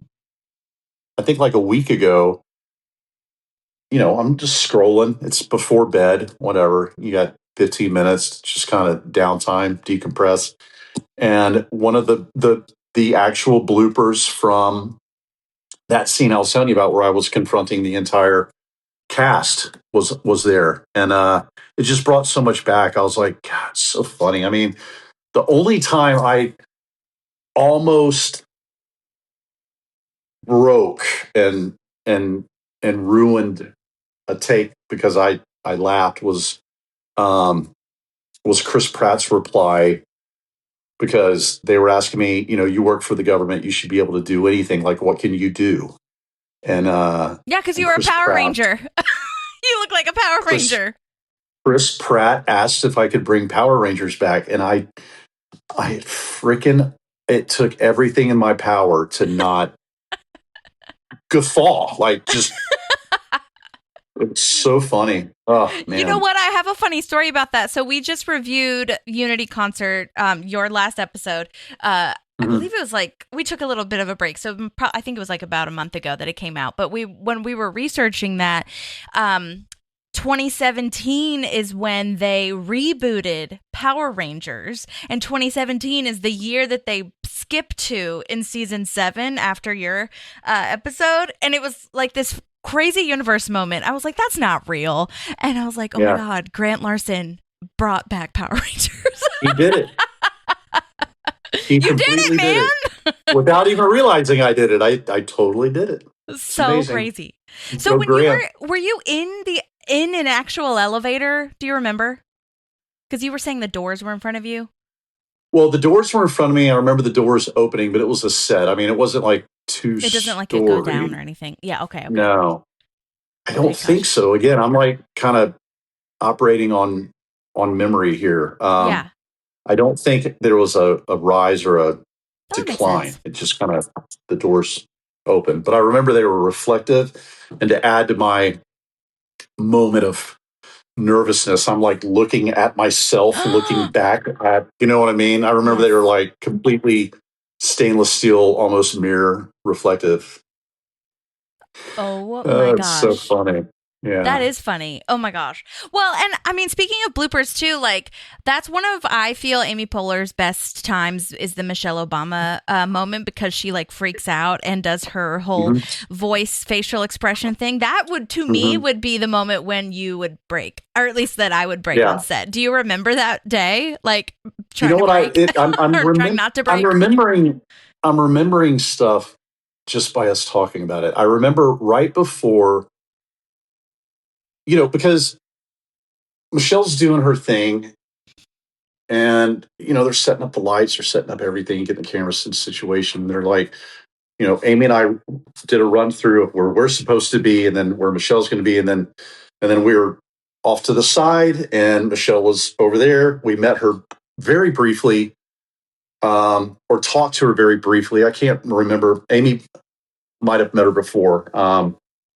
think like a week ago, I'm just scrolling. It's before bed, whatever. You got 15 minutes, just kind of downtime, decompress. And one of the actual bloopers from that scene I was telling you about, where I was confronting the entire cast, was there, and it just brought so much back. I was like, God, it's so funny. I mean, the only time I almost broke and ruined a take because I laughed was Chris Pratt's reply, because they were asking me, you work for the government, you should be able to do anything. Like, what can you do? And yeah, because you were a Power Ranger. You look like a Power Ranger. Chris Pratt asked if I could bring Power Rangers back, and I freaking, it took everything in my power to not guffaw. Like, just, it's so funny. Oh, man. You know what? I have a funny story about that. So we just reviewed Unity Concert, your last episode. I believe it was like, we took a little bit of a break. So I think it was like about a month ago that it came out. But when we were researching that, 2017 is when they rebooted Power Rangers, and 2017 is the year that they skipped to in season 7 after your episode. And it was like this crazy universe moment. I was like, that's not real. And I was like, oh my God, Grant Larson brought back Power Rangers. He did it. You did it, man. Did it. Without even realizing I did it. I totally did it. It's so amazing. Crazy. So when were you in an actual elevator? Do you remember? Because you were saying the doors were in front of you. Well, the doors were in front of me. I remember the doors opening, but it was a set. I mean, it wasn't like It doesn't like it go down or anything. Yeah. Okay. No, I don't think so. Again, I'm like kind of operating on memory here. Yeah. I don't think there was a rise or a decline. It just kind of, the doors open. But I remember they were reflective. And to add to my moment of nervousness, I'm like looking at myself, looking back at, you know what I mean? I remember they were like completely stainless steel, almost mirror reflective. Oh my gosh. It's so funny. Yeah. That is funny. Oh my gosh. Well, and I mean, speaking of bloopers too, like that's one of, I feel, Amy Poehler's best times is the Michelle Obama moment, because she like freaks out and does her whole voice facial expression thing. That would, to me, would be the moment when you would break, or at least that I would break on set. Do you remember that day? Like trying to break? I'm trying not to break. I'm remembering stuff just by us talking about it. I remember right before, because Michelle's doing her thing, and, they're setting up the lights, they're setting up everything, getting the cameras in situation. They're like, Amy and I did a run through of where we're supposed to be, and then where Michelle's going to be. And then we were off to the side, and Michelle was over there. We met her very briefly, or talked to her very briefly. I can't remember. Amy might have met her before.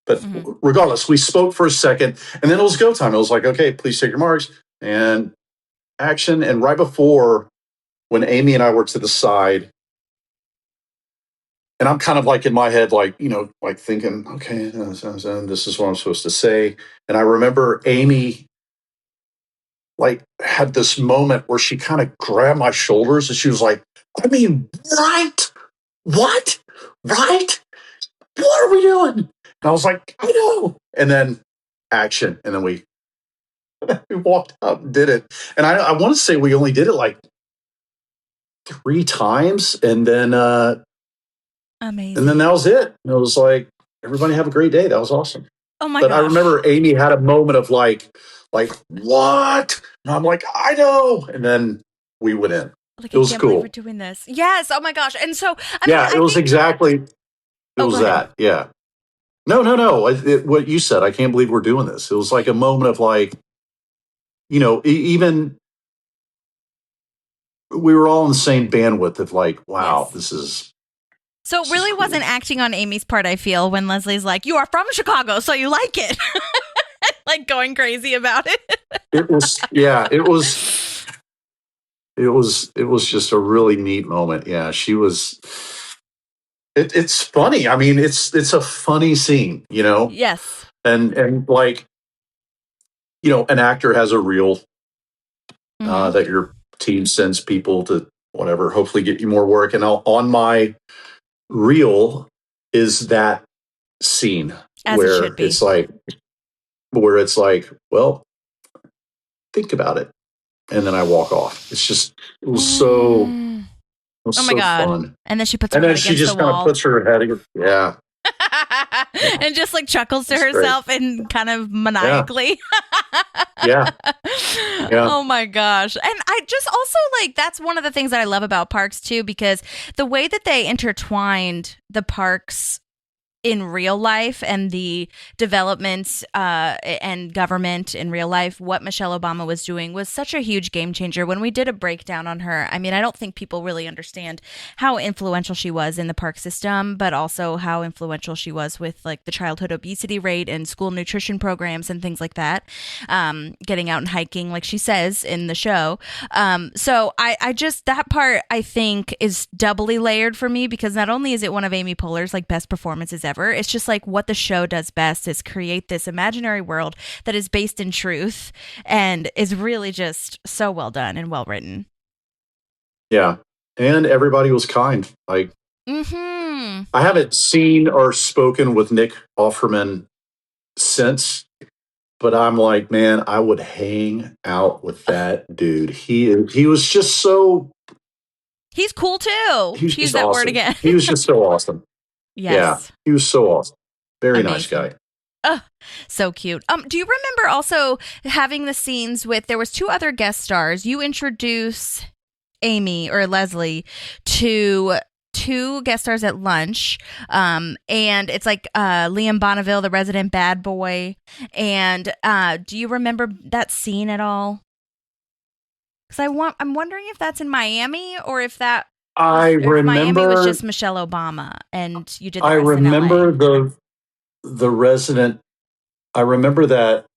But regardless, we spoke for a second, and then it was go time. It was like, okay, please take your marks and action. And right before, when Amy and I were to the side, and I'm kind of like in my head, like, like thinking, okay, this is what I'm supposed to say. And I remember Amy like had this moment where she kind of grabbed my shoulders and she was like, I mean, right? What? Right? What are we doing? And I was like, I know. And then action. And then we walked out and did it. And I want to say we only did it like 3 times. Amazing. And then that was it. And it was like, everybody have a great day. That was awesome. Oh my But gosh. I remember Amy had a moment of like, what? And I'm like, I know. And then we went in. Like, it was I can't believe cool. we're doing this. Yes. Oh my gosh. And so, It was exactly, it was that. Yeah. No. What you said, I can't believe we're doing this. It was like a moment of like, even we were all in the same bandwidth of like, wow, Yes. this is. So it really wasn't acting on Amy's part, I feel, when Leslie's like, you are from Chicago, so you like it. Like going crazy about it. It was, it was just a really neat moment. Yeah, she was. It's funny. I mean, it's a funny scene, Yes. And like, an actor has a reel that your team sends people to whatever, hopefully get you more work. And on my reel is that scene As it should be. where it's like, well, think about it. And then I walk off. It was so. It was oh my God. Fun. And then she puts her and head then she against just the kind wall. of puts her head against, yeah. And just like chuckles to herself and kind of maniacally. Yeah. Oh my gosh. And I just also like, that's one of the things that I love about parks too, because the way that they intertwined the parks in real life and the developments and government in real life, what Michelle Obama was doing was such a huge game changer. When we did a breakdown on her, I mean, I don't think people really understand how influential she was in the park system, but also how influential she was with like the childhood obesity rate and school nutrition programs and things like that. Getting out and hiking, like she says in the show. So I just, that part I think is doubly layered for me, because not only is it one of Amy Poehler's like best performances ever, it's just like what the show does best is create this imaginary world that is based in truth and is really just so well done and well written. Yeah. And everybody was kind. Like, I haven't seen or spoken with Nick Offerman since, but I'm like, man, I would hang out with that dude. He was just so. He's cool too. Use that word again. He was just so awesome. Yes. Yeah, he was so awesome. Very Amazing. Nice guy. Oh, so cute. Do you remember also having the scenes with, there was 2 other guest stars. You introduce Amy or Leslie to 2 guest stars at lunch. And it's like Liam Bonneville, the resident bad boy. And do you remember that scene at all? Because I'm wondering if that's in Miami or if that. I remember Miami was just Michelle Obama, and you did. I remember the resident. I remember that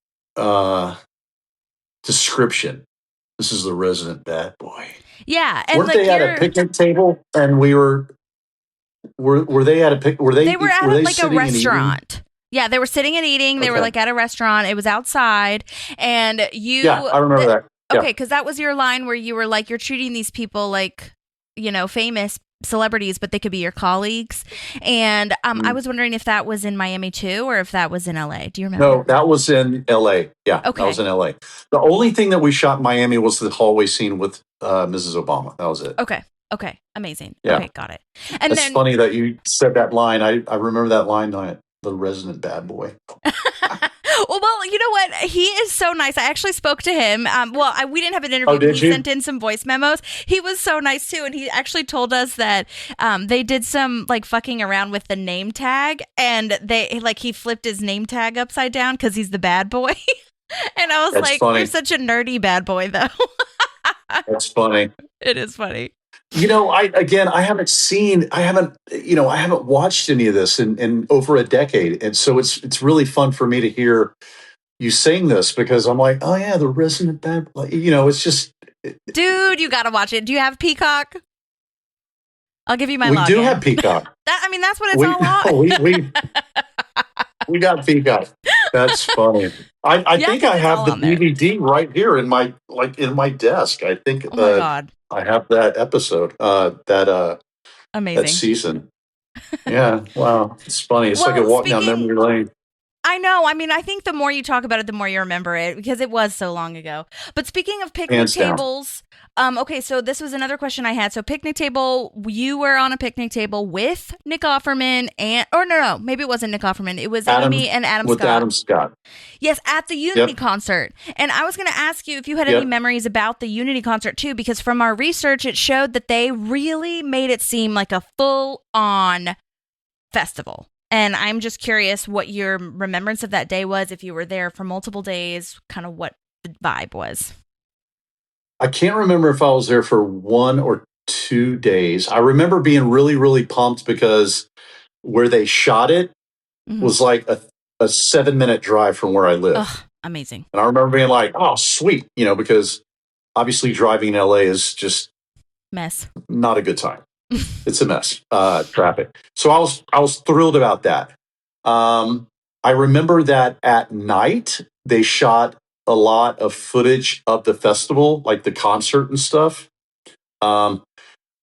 description. This is the resident bad boy. Yeah, and weren't like they at a picnic table? And we were they at a pic? Were they? They were at like a restaurant. Yeah, they were sitting and eating. Okay. They were like at a restaurant. It was outside, and you. Yeah, I remember that. Yeah. Okay, because that was your line where you were like, you're treating these people like, famous celebrities, but they could be your colleagues. And I was wondering if that was in Miami too, or if that was in LA. Do you remember? No, that was in LA. Yeah, okay. That was in LA. The only thing that we shot in Miami was the hallway scene with Mrs. Obama. That was it. Okay. Amazing. Yeah. Okay, got it. And it's funny that you said that line. I remember that line, the resident bad boy. Well, you know what? He is so nice. I actually spoke to him. We didn't have an interview. Did he you? sent in some voice memos. He was so nice too, and he actually told us that they did some like fucking around with the name tag, and he flipped his name tag upside down because he's the bad boy. And I was That's like, funny. "You're such a nerdy bad boy, though." That's funny. It is funny. I haven't watched any of this in over a decade. And so it's really fun for me to hear you saying this, because I'm like, oh yeah, the resident bad, it's just. Dude, you got to watch it. Do you have Peacock? I'll give you my We login. do have Peacock. That's what it's all on. We got Peacock. That's funny. I Yeah, think 'cause I it's have all the on there. DVD right here in my desk. I think Oh my God. I have that episode, that Amazing. season. Yeah, wow, it's funny. It's like a Well, walk down memory lane. I know. I think the more you talk about it, the more you remember it because it was so long ago. But speaking of picnic Hands down. tables, okay, so this was another question I had. So picnic table, you were on a picnic table with Nick Offerman no, maybe it wasn't Nick Offerman. It was Amy and Adam Scott. Adam Scott. Yes, at the Unity Yep. concert. And I was going to ask you if you had Yep. any memories about the Unity concert too, because from our research, it showed that they really made it seem like a full-on festival. And I'm just curious what your remembrance of that day was, if you were there for multiple days, kind of what the vibe was. I can't remember if I was there for 1 or 2 days. I remember being really, really pumped because where they shot it was like a 7-minute drive from where I live. Ugh, amazing. And I remember being like, oh, sweet, because obviously driving in LA is just mess. Not a good time. It's a mess, traffic. So I was thrilled about that. I remember that at night they shot a lot of footage of the festival, like the concert and stuff.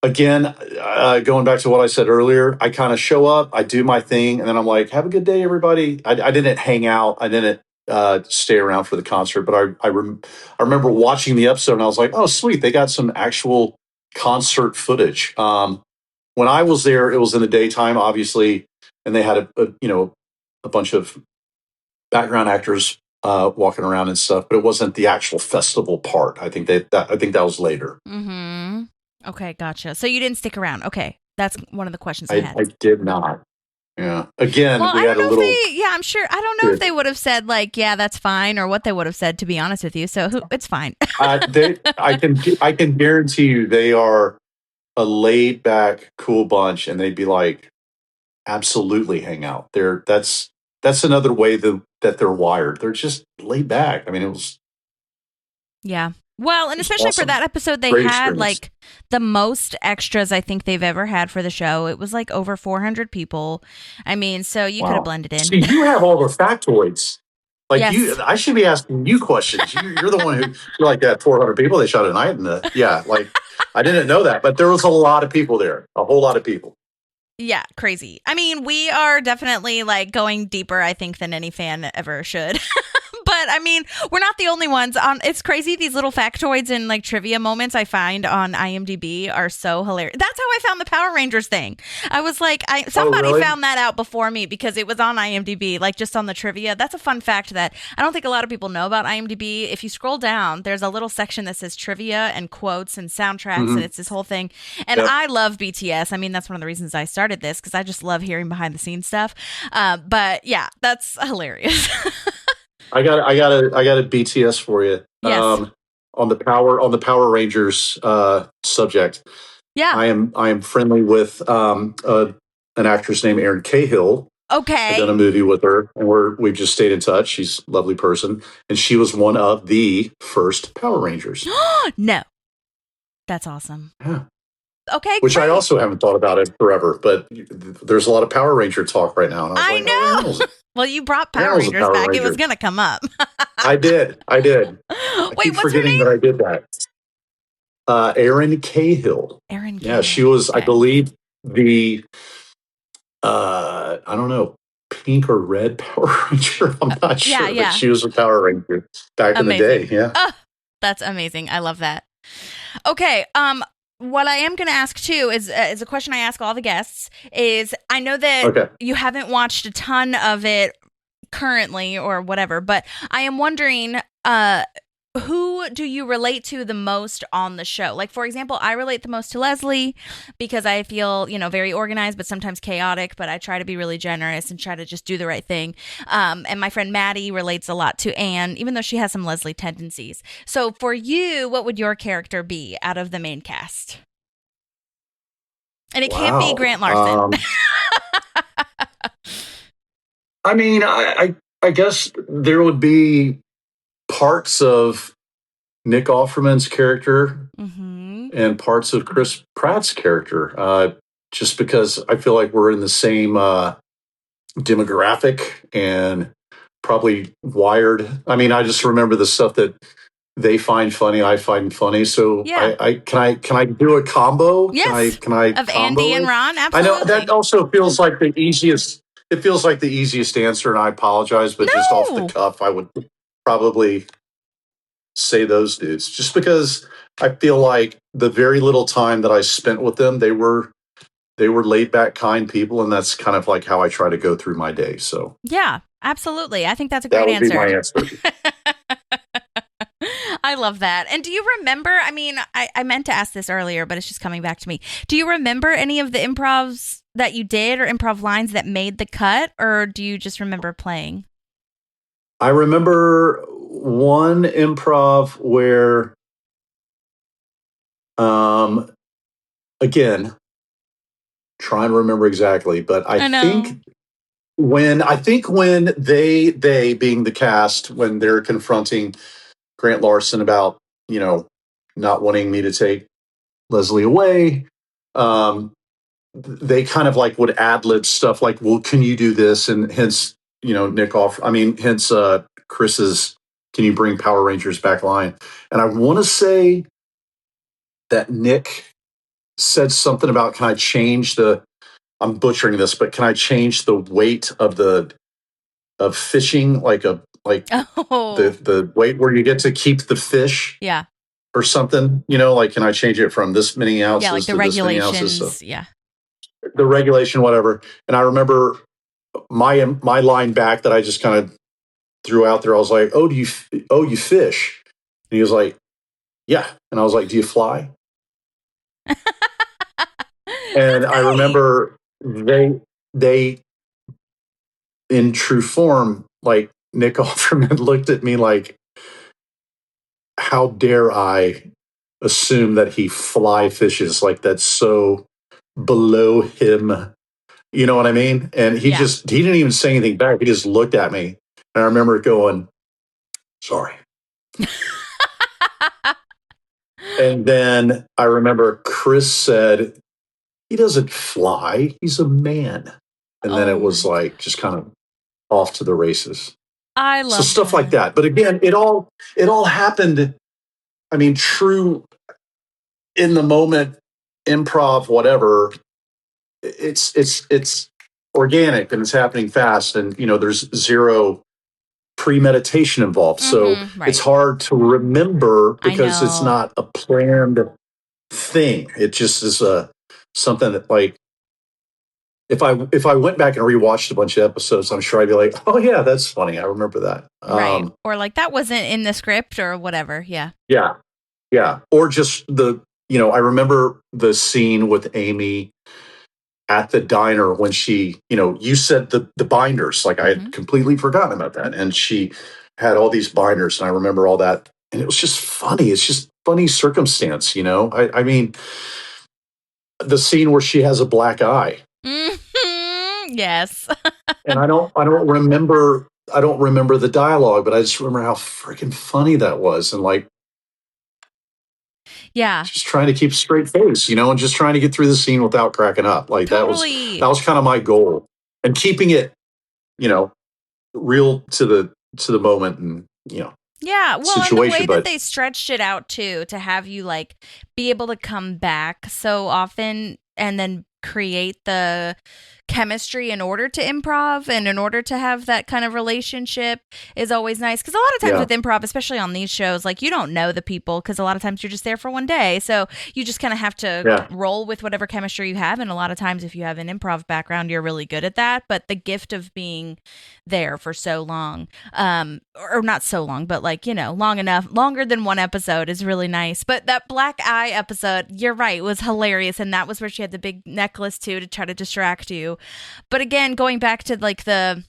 Again, going back to what I said earlier, I kind of show up, I do my thing, and then I'm like, have a good day, everybody. I didn't hang out. I didn't stay around for the concert, but I remember watching the episode and I was like, oh, sweet. They got some actual concert footage. When I was there, it was in the daytime, obviously, and they had a bunch of background actors walking around and stuff, but it wasn't the actual festival part. I think that was later. Mm-hmm. Okay, gotcha. So you didn't stick around. Okay, that's one of the questions I had. I did not. Yeah. Again, well, we had a little. I'm sure. I don't know if they would have said like, yeah, that's fine, or what they would have said. To be honest with you, so it's fine. I can guarantee you they are a laid back, cool bunch, and they'd be like, absolutely hang out. That's another way that they're wired. They're just laid back. I mean, it was. Yeah. Well, and especially awesome. For that episode, they Great had experience. like the most extras I think they've ever had for the show. It was like over 400 people. I mean, so you could have blended in. See, you have all the factoids. Like yes. I should be asking you questions. You're the one who, you're like that 400 people they shot at night. I didn't know that, but there was a lot of people there, a whole lot of people. Yeah, crazy. I mean, we are definitely like going deeper, I think, than any fan ever should. But I mean, we're not the only ones. It's crazy. These little factoids and like trivia moments I find on IMDb are so hilarious. That's how I found the Power Rangers thing. I was like, somebody really? found that out before me because it was on IMDb, like just on the trivia. That's a fun fact that I don't think a lot of people know about IMDb. If you scroll down, there's a little section that says trivia and quotes and soundtracks, and it's this whole thing. And I love BTS. I mean, that's one of the reasons I started this because I just love hearing behind the scenes stuff. But yeah, that's hilarious. I got a BTS for you. Yes. On the Power Rangers subject. Yeah. I am friendly with an actress named Erin Cahill. Okay. I've done a movie with her, and we've just stayed in touch. She's a lovely person, and she was one of the first Power Rangers. No. That's awesome. Yeah. Okay, which great. I also haven't thought about it forever, but there's a lot of Power Ranger talk right now. And I was know. Well, you brought Power Rangers back. Ranger. It was going to come up. I did. I Wait, keep forgetting that I did that. Erin Cahill. Erin Cahill. Yeah, she was, okay. I believe, the, I don't know, pink or red Power Ranger. I'm not sure. Yeah. But she was a Power Ranger back in the day. Yeah. Oh, that's amazing. I love that. Okay. What I am going to ask too is a question I ask all the guests is I know that you haven't watched a ton of it currently or whatever, but I am wondering, who do you relate to the most on the show? Like, for example, I relate the most to Leslie because I feel, very organized, but sometimes chaotic, but I try to be really generous and try to just do the right thing. And my friend Maddie relates a lot to Anne, even though she has some Leslie tendencies. So for you, what would your character be out of the main cast? And it can't be Grant Larson. I mean, I guess there would be parts of Nick Offerman's character and parts of Chris Pratt's character. just because I feel like we're in the same demographic and probably wired. I mean, I just remember the stuff that they find funny, I find funny. So Yeah. can I do a combo? Yes. Can I Of combo Andy and it? Ron, I know that absolutely. also feels like the easiest. It feels like the easiest answer, and I apologize, but just off the No. cuff, I would probably say those dudes, just because I feel like the very little time that I spent with them, they were laid back, kind people, and that's kind of like how I try to go through my day. So Yeah, absolutely. I think that's a that great would be my answer. answer. I love that. And do you remember? I mean, I meant to ask this earlier, but it's just coming back to me. Do you remember any of the improvs that you did or improv lines that made the cut, or do you just remember playing? I remember one improv where, um, again, trying to remember exactly, but I know. I think when they being the cast, when they're confronting Grant Larson about, you know, not wanting me to take Leslie away, um, they kind of like would ad lib stuff like, well, can you do this? And hence, hence Chris's, can you bring Power Rangers back line? And I want to say that Nick said something about, can I change I'm butchering this, but can I change the weight of fishing, Oh, the weight where you get to keep the fish yeah. or something, like, can I change it from this many Yeah, like ounces the to this many ounces? So regulations. Yeah. the regulation, whatever. And I remember my line back that I just kind of threw out there. I was like, you fish? And he was like, yeah. And I was like, do you fly? And That's I great. remember they in true form, like Nick Offerman looked at me like, how dare I assume that he fly fishes? Like, that's so below him. You know what I mean? And Yeah. he didn't even say anything back. He just looked at me. And I remember going, sorry. And then I remember Chris said, he doesn't fly, he's a man. And then Oh it was my like God. just kind of off to the races. I So love stuff like that. that. But again, it all happened. I mean, true in the moment, improv, whatever. It's organic and it's happening fast, and there's zero premeditation involved. So it's Right. hard to remember I because it's know. not a planned thing. It just is something that, like, if I went back and rewatched a bunch of episodes, I'm sure I'd be like, oh yeah, that's funny. I remember that. Right. Or like that wasn't in the script or whatever. Yeah. Yeah, yeah. Or just I remember the scene with Amy at the diner when she, you said the binders, like I Hmm. had completely forgotten about that. And she had all these binders, and I remember all that. And it was just funny. It's just funny circumstance, I mean, the scene where she has a black eye. Yes. And I don't remember the dialogue, but I just remember how freaking funny that was. And like, Yeah. just trying to keep a straight face, and just trying to get through the scene without cracking up. Like that Totally. was kind of my goal, and keeping it, you know, real to the moment and Yeah, well, and the situation. way that But they stretched it out too, to have you like be able to come back so often and then create the chemistry in order to improv and in order to have that kind of relationship is always nice. Because a lot of times yeah, with improv, especially on these shows, like you don't know the people because a lot of times you're just there for one day. So you just kind of have to yeah, roll with whatever chemistry you have. And a lot of times, if you have an improv background, you're really good at that. But the gift of being there for so long, or not so long, but like, long enough, longer than one episode is really nice. But that black eye episode, you're right, was hilarious. And that was where she had the big necklace too to try to distract you. But again, going back to the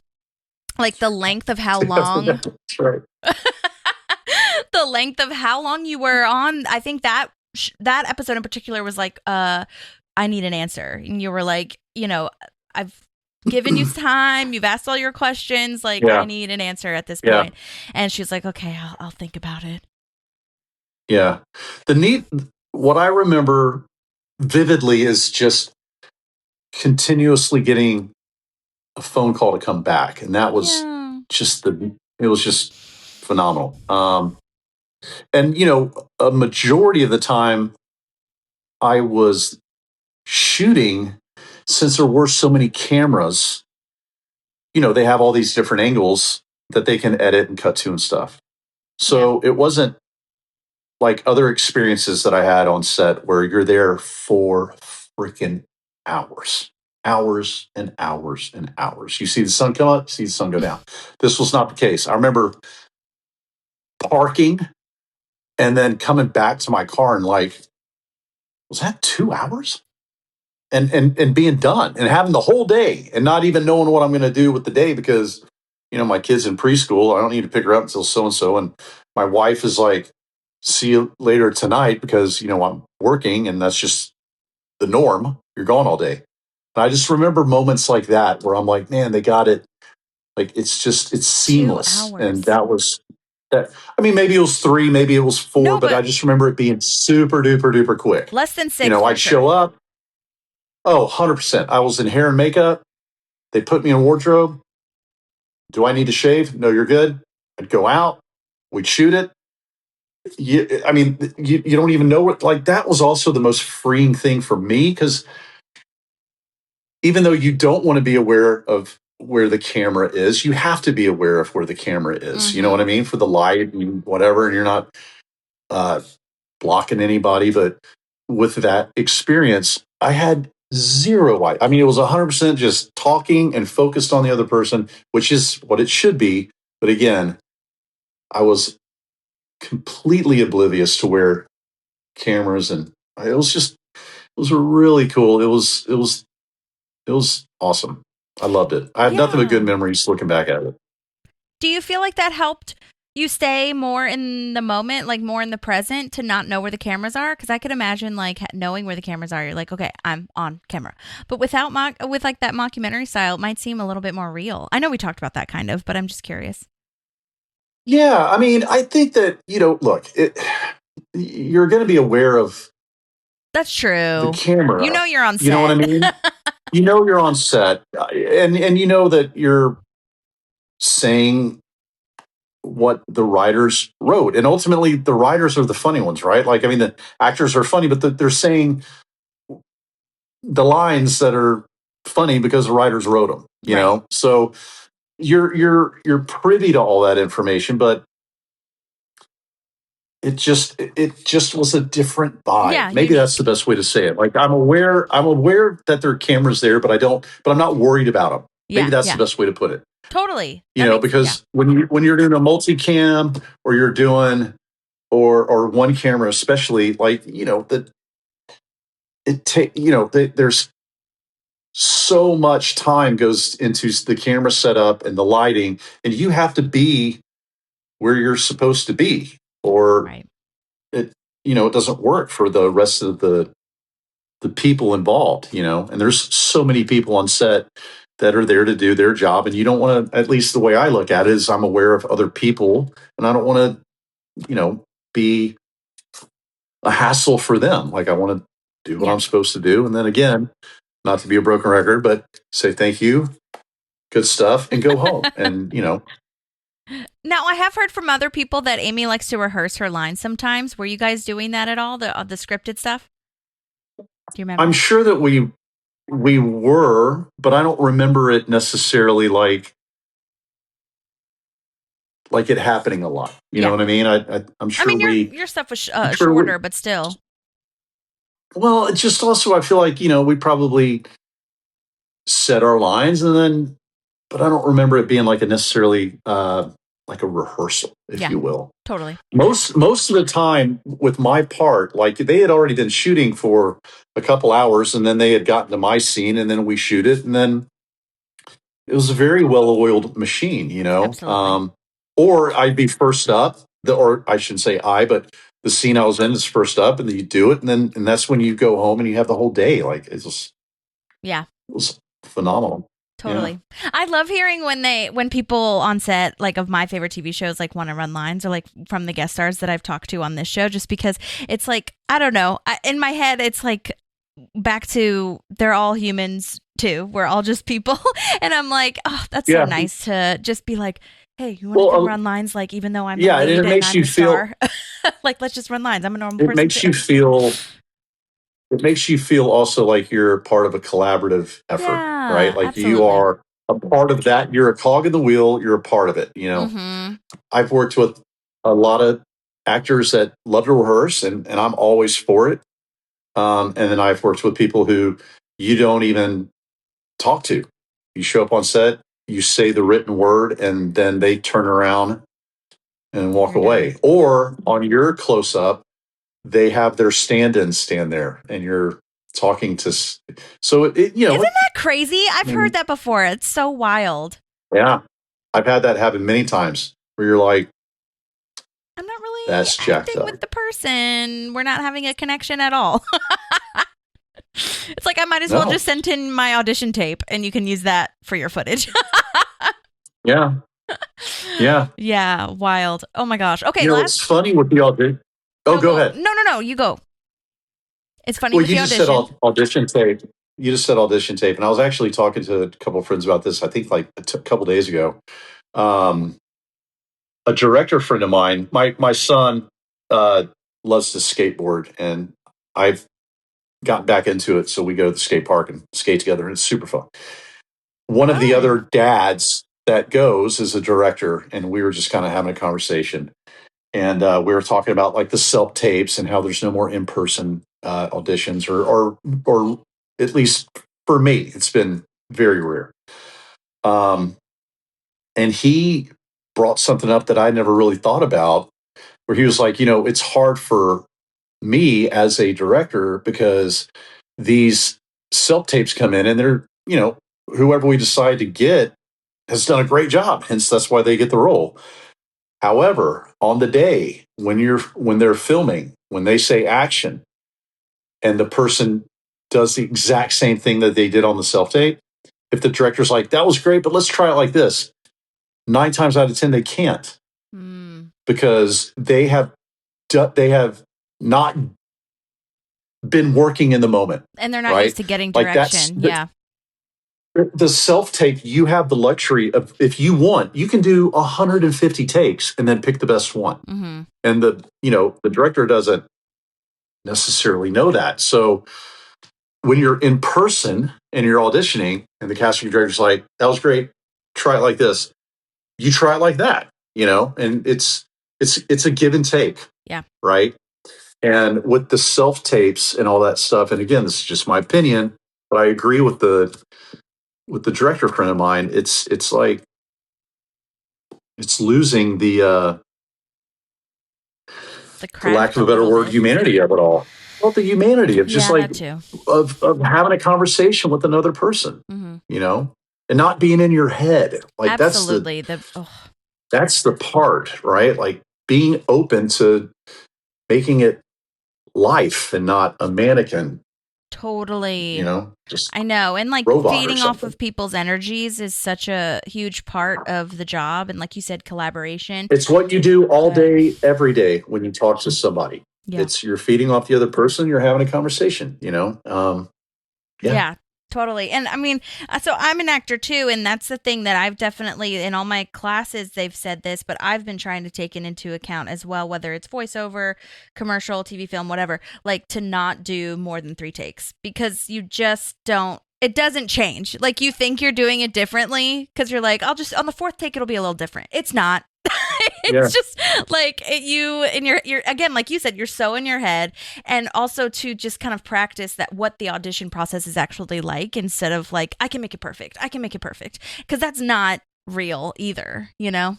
length of how long that's right. the length of how long you were on, I think that episode in particular was like, I need an answer. And you were like, I've given you time, you've asked all your questions, like I Yeah, need an answer at this yeah, point. And she was like, okay, I'll think about it. yeah. What I remember vividly is just continuously getting a phone call to come back. And that was it was just phenomenal. And, a majority of the time I was shooting, since there were so many cameras, they have all these different angles that they can edit and cut to and stuff. So it wasn't like other experiences that I had on set where you're there for freaking hours and hours and hours. You see the sun come up, see the sun go down. This was not the case. I remember parking and then coming back to my car and like, was that 2 hours? And being done and having the whole day and not even knowing what I'm going to do with the day because, my kid's in preschool. I don't need to pick her up until so-and-so. And my wife is like, see you later tonight because, I'm working and that's just the norm. You're gone all day. And I just remember moments like that where I'm like, man, they got it. Like, it's seamless. And that was that. I mean, maybe it was 3, maybe it was 4, No, but I just remember it being super duper duper quick. Less than 6. I'd show up. Oh, 100%. I was in hair and makeup. They put me in wardrobe. Do I need to shave? No, you're good. I'd go out. We'd shoot it. You don't even know what, like, that was also the most freeing thing for me because even though you don't want to be aware of where the camera is, you have to be aware of where the camera is. Mm-hmm. You know what I mean? For the light and whatever, and you're not blocking anybody. But with that experience, I had zero light. I mean, it was 100% just talking and focused on the other person, which is what it should be. But again, I was completely oblivious to where cameras and it was really cool. It was awesome. I loved it. I have nothing but good memories looking back at it. Do you feel like that helped you stay more in the moment, like more in the present, to not know where the cameras are? Because I could imagine like knowing where the cameras are, you're like, okay, I'm on camera. But with like that mockumentary style, it might seem a little bit more real. I know we talked about that kind of, but I'm just curious. Yeah, I mean, I think that, look, you're going to be aware of. That's true. The camera. You're on set. You know what I mean? You're on set, and you know that you're saying what the writers wrote, and ultimately the writers are the funny ones, right? Like, I mean, the actors are funny, but they're saying the lines that are funny because the writers wrote them. You know, so you're privy to all that information, but it just was a different vibe. Yeah, maybe that's the best way to say it. Like, I'm aware that there are cameras there, but I'm not worried about them. Maybe that's the best way to put it. Totally. Because when you're doing a multicam or you're doing or one camera, especially, like, there's so much time goes into the camera setup and the lighting, and you have to be where you're supposed to be, or it doesn't work for the rest of the people involved, and there's so many people on set that are there to do their job, and you don't want to, at least the way I look at it is, I'm aware of other people and I don't want to be a hassle for them. Like, I want to do what I'm supposed to do, and then again, not to be a broken record, but say thank you, good stuff, and go home. And Now, I have heard from other people that Amy likes to rehearse her lines sometimes. Were you guys doing that at all, the scripted stuff? Do you remember? I'm sure that we were, but I don't remember it necessarily like it happening a lot. You know what I mean? I'm sure your stuff was shorter, but still. Well, it just also, I feel like, we probably said our lines but I don't remember it being like a necessarily like a rehearsal, if you will. Totally. Most of the time with my part, like, they had already been shooting for a couple hours, and then they had gotten to my scene, and then we shoot it, and then it was a very well-oiled machine, Absolutely. Or I'd be first up, or I shouldn't say but the scene I was in is first up, and then you do it, and that's when you go home and you have the whole day. Like, it was phenomenal. Totally. Yeah. I love hearing when people on set, like, of my favorite TV shows, like, want to run lines, or like from the guest stars that I've talked to on this show, just because it's like, I don't know, in my head, it's like, back to they're all humans too. We're all just people. And I'm like, oh, that's so Yeah. nice to just be like, hey, you want to come run lines? Like, even though I'm the and lead it and makes I'm you the feel, star, like, let's just run lines. I'm a normal it person makes too. you feel, it makes you feel also like you're part of a collaborative effort, right? Yeah, Like you absolutely. are a part of that. You're a cog in the wheel. You're a part of it. Mm-hmm. I've worked with a lot of actors that love to rehearse, and I'm always for it. And then I've worked with people who you don't even talk to. You show up on set, you say the written word, and then they turn around and walk You're done. away. Or on your close up, they have their stand-in stand there, and you're talking to. So Isn't that crazy? I've heard that before. It's so wild. Yeah, I've had that happen many times where you're like, I'm not really that's jacked acting up. with the person. We're not having a connection at all. It's like I might as well No. just send in my audition tape and you can use that for your footage. Yeah. Yeah. Yeah, wild. Oh my gosh. Okay, It's funny with the audition. Oh, No, go ahead. No, you go. It's funny Well, with you the just said audition. audition tape. You just said audition tape, and I was actually talking to a couple of friends about this. I think like a couple of days ago. Um, a director friend of mine, my son, loves to skateboard, and I've gotten back into it. So we go to the skate park and skate together, and it's super fun. One of the Fun. other dads that goes is a director, and we were just kind of having a conversation, and we were talking about like the self tapes and how there's no more in person auditions, or at least for me, it's been very rare. And he brought something up that I never really thought about, where he was like, it's hard for me as a director because these self tapes come in and they're, whoever we decide to get has done a great job. Hence, that's why they get the role. However, on the day when they're filming, when they say action, and the person does the exact same thing that they did on the self tape, if the director's like, "That was great, but let's try it like this," 9 times out of 10 they can't because they have not been working in the moment, And they're not right? used to getting Like direction. Yeah. the self tape. You have the luxury of, if you want, you can do 150 takes and then pick the best one. Mm-hmm. And the director doesn't necessarily know that. So when you're in person and you're auditioning and the casting director's like, "That was great, try it like this," you try it like that, and it's a give and take. Yeah. Right. And with the self tapes and all that stuff, and again, this is just my opinion, but I agree with the director friend of mine. It's like it's losing The for lack craft of a a better little word, bit. humanity of it all. Well, the humanity of just Yeah, like that too. of having a conversation with another person, Mm-hmm. and not being in your head. Like Absolutely. that's the part, right? Like being open to making it life and not a mannequin, Totally. just I know. And like robot or feeding off something. of people's energies is such a huge part of the job. And like you said, collaboration. It's what you do all day, every day when you talk to somebody. Yeah. You're feeding off the other person. You're having a conversation, Yeah, totally. And I mean, so I'm an actor too. And that's the thing that I've definitely, in all my classes, they've said this, but I've been trying to take it into account as well, whether it's voiceover, commercial, TV, film, whatever, like to not do more than 3 takes because you just don't. It doesn't change. Like you think you're doing it differently because you're like, I'll just on the 4th take it'll be a little different. It's not. It's just like you and you're again, like you said, you're so in your head, and also to just kind of practice that what the audition process is actually like instead of like I can make it perfect, because that's not real either. Yeah.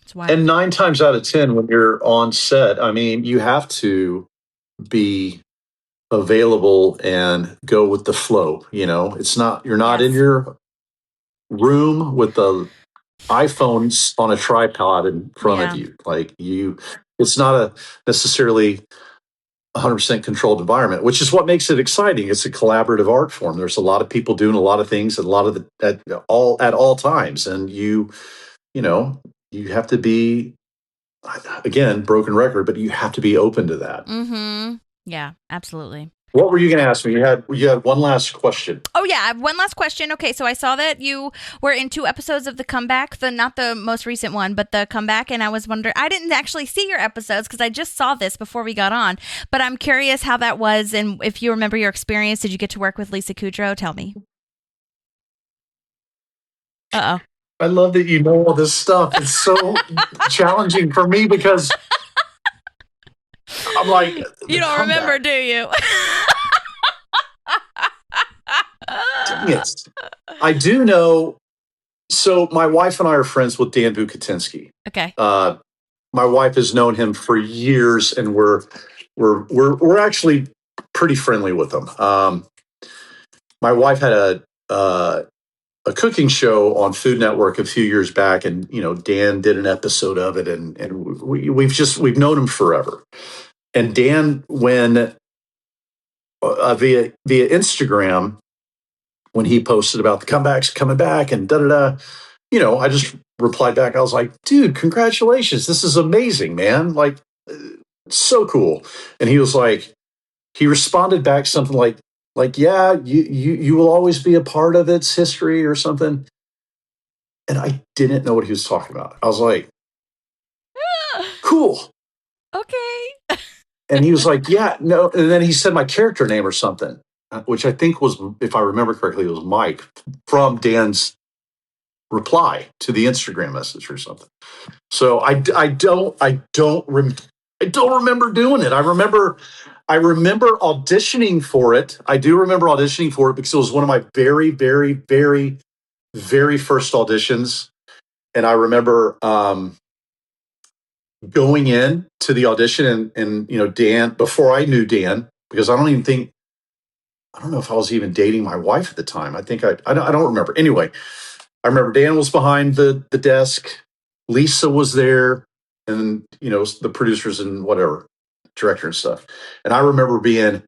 It's wild. And 9 times out of 10, when you're on set, I mean, you have to be available and go with the flow. It's not, you're not in your room with the iPhones on a tripod in front of you. Like it's not a necessarily 100% controlled environment, which is what makes it exciting. It's a collaborative art form. There's a lot of people doing a lot of things, and a lot of at all times, and you have to be, again, broken record, but you have to be open to that. Mm-hmm. Yeah, absolutely. What were you going to ask me? You had one last question. Oh yeah, I have one last question. Okay, so I saw that you were in 2 episodes of The Comeback, not the most recent one, but The Comeback, and I was wondering, I didn't actually see your episodes because I just saw this before we got on, but I'm curious how that was and if you remember your experience. Did you get to work with Lisa Kudrow? Tell me. Uh-oh. I love that you know all this stuff. It's so challenging for me because I'm like, You don't remember, do you? Dang it. I do know. So my wife and I are friends with Dan Bukatinsky. Okay. My wife has known him for years, and we're actually pretty friendly with him. My wife had a cooking show on Food Network a few years back, and Dan did an episode of it, and we've known him forever. And Dan, when via Instagram, when he posted about the comebacks coming back and da da da, I just replied back. I was like, dude, congratulations! This is amazing, man! Like, so cool. And he was like, he responded back something like, yeah, you will always be a part of its history or something. And I didn't know what he was talking about. I was like, cool. Okay. And he was like, yeah, no. And then he said my character name or something, which I think was, if I remember correctly, it was Mike from Dan's reply to the Instagram message or something. So I don't remember doing it. I remember auditioning for it. I do remember auditioning for it because it was one of my very, very, very, very first auditions. And I remember going in to the audition and Dan, before I knew Dan, because I don't know if I was even dating my wife at the time. I think I don't remember. Anyway, I remember Dan was behind the desk. Lisa was there, and the producers and whatever, director and stuff. And I remember being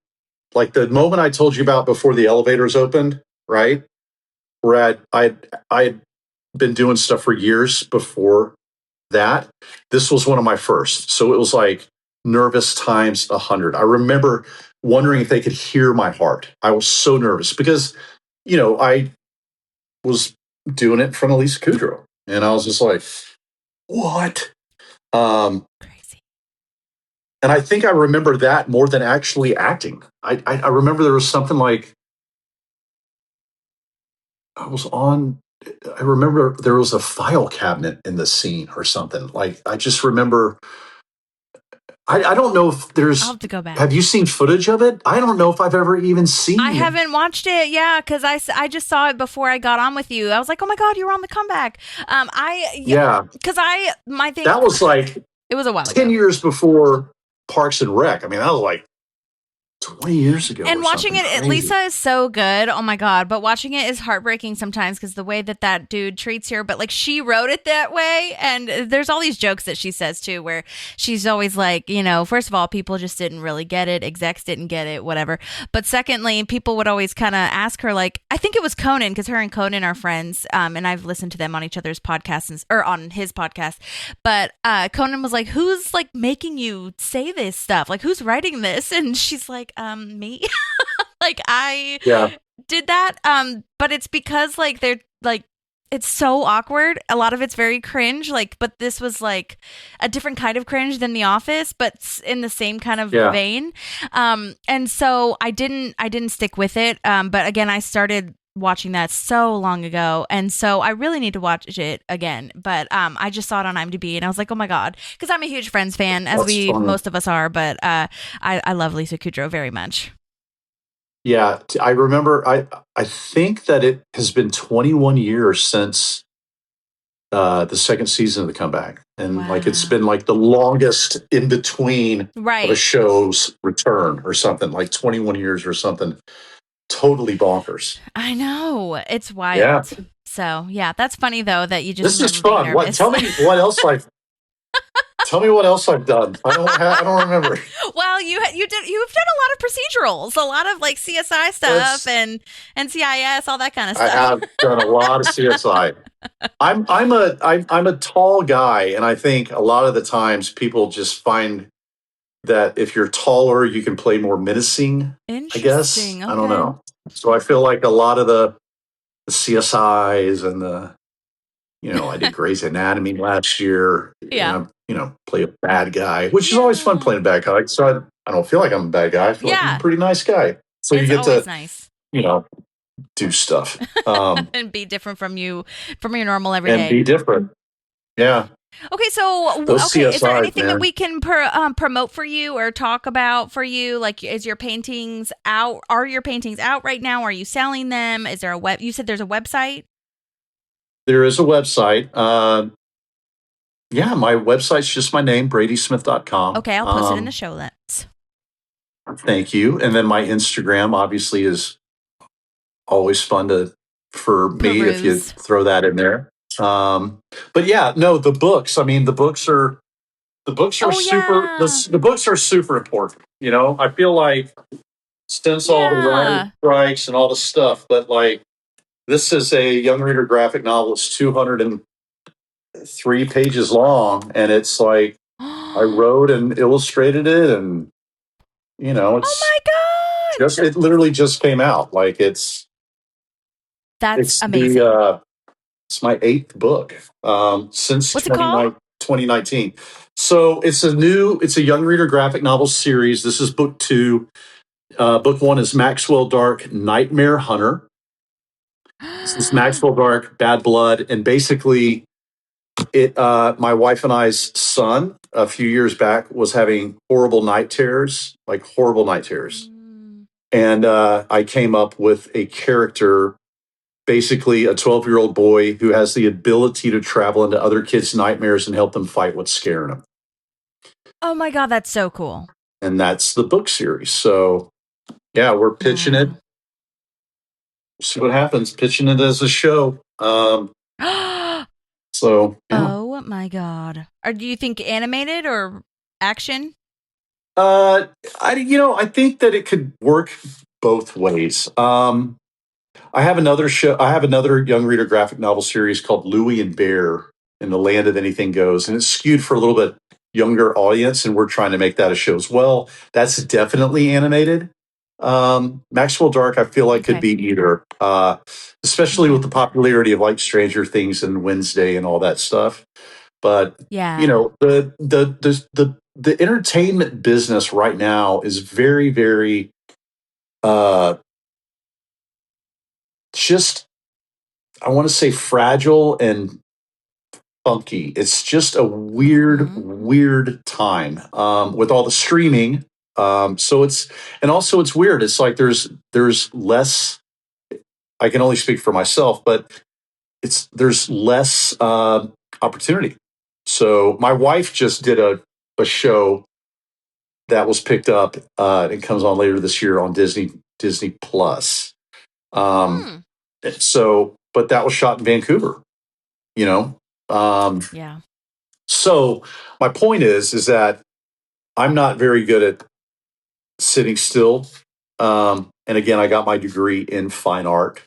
like the moment I told you about before the elevators opened, right? Where I had been doing stuff for years before that. This was one of my first, so it was like nervous times 100. I remember wondering if they could hear my heart. I was so nervous because I was doing it in front of Lisa Kudrow, and I was just like, what? Crazy. And I think I remember that more than actually acting. I remember there was something like I remember there was a file cabinet in the scene or something. Like, I just remember, I don't know if there's, I'll have to go back. Have you seen footage of it? I don't know if I've ever even seen I it. haven't watched it, yeah, because I just saw it before I got on with you. I was like, oh my God, you were on The Comeback. Because my thing. That was like, it was a while 10 ago. years before Parks and Rec. I mean, that was like 20 years ago. And watching it, crazy. Lisa is so good. Oh my God. But watching it is heartbreaking sometimes because the way that dude treats her, but like she wrote it that way. And there's all these jokes that she says too, where she's always like, first of all, people just didn't really get it. Execs didn't get it, whatever. But secondly, people would always kind of ask her, like, I think it was Conan, because her and Conan are friends. And I've listened to them on each other's podcasts or on his podcast. But Conan was like, who's like making you say this stuff? Like, who's writing this? And she's like, me. Like, I did that. But it's because like they're like, it's so awkward. A lot of it's very cringe. Like, but this was like a different kind of cringe than The Office, but in the same kind of vein. And so I didn't stick with it. But again, I started watching that so long ago, and so I really need to watch it again. But I just saw it on IMDb, and I was like, oh my God, because I'm a huge Friends fan, as most of us are. But I love Lisa Kudrow very much. Yeah, I remember. I think that it has been 21 years since the second season of The Comeback, and like it's been like the longest in between of a show's return or something, like 21 years or something. Totally bonkers. I know, it's wild. Yeah. So yeah, that's funny though that you just. This is fun. What? Tell me what else Tell me what else I've done. I don't remember. Well, you've done a lot of procedurals, a lot of like CSI stuff and NCIS, all that kind of stuff. I have done a lot of CSI. I'm a tall guy, and I think a lot of the times people just find that if you're taller, you can play more menacing, I guess. Interesting. I don't Okay. know. So I feel like a lot of the CSIs and I did Grey's Anatomy last year. Yeah. Play a bad guy, which is always fun Yeah. playing a bad guy. So I don't feel like I'm a bad guy. I feel like I'm a Yeah. pretty nice guy. So you It's get always to, nice. do stuff And be different from your normal and everyday. be different. Yeah. Okay, so Those okay, is there CSIs, anything that man. we can promote for you or talk about for you? Like, is your paintings out? Are your paintings out right now? Are you selling them? Is there a web? You said there's a website. There is a website. Yeah, my website's just my name, bradysmith.com. Okay, I'll post it in the show notes. Thank you. And then my Instagram obviously is always fun for me if you Peruse. throw that in there. But yeah, no, the books. I mean, the books are Oh super. yeah, The books are super important. I feel like since all the writer yeah. strikes and all the stuff, but like this is a young reader graphic novel. It's 203 pages long, and it's like I Oh wrote and illustrated it, and it's my god, it literally just came out. Like that's it's the amazing. it's my eighth book since What's it called? 2019. So it's a young reader graphic novel series. This is book two. Book one is Maxwell Dark Nightmare Hunter. This is Maxwell Dark Bad Blood, and basically it. My wife and I's son a few years back was having horrible night terrors, like horrible night terrors, Mm. and I came up with a character, basically a 12-year-old boy who has the ability to travel into other kids' nightmares and help them fight what's scaring them. Oh my god, that's so cool. And that's the book series. So yeah, we're pitching it. Wow. See what happens. Pitching it as a show. So yeah. Oh my god. Or do you think animated or action? Uh, I think that it could work both ways. I have another show. I have another young reader graphic novel series called Louie and Bear in the Land of Anything Goes, and it's skewed for a little bit younger audience, and we're trying to make that a show as well. That's definitely animated. Maxwell Dark, I feel like could Okay. be either, especially with Okay. the popularity of like Stranger Things and Wednesday and all that stuff. But Yeah. the entertainment business right now is very, very uh, just I want to say fragile and funky. It's just a weird, Mhm. weird time with all the streaming. So it's weird. It's like there's less. I can only speak for myself, but there's less opportunity. So my wife just did a show that was picked up. It comes on later this year on Disney Plus. Um, Hmm. but that was shot in Vancouver. You know, um, Yeah. so my point is that I'm not very good at sitting still. And again, I got my degree in fine art.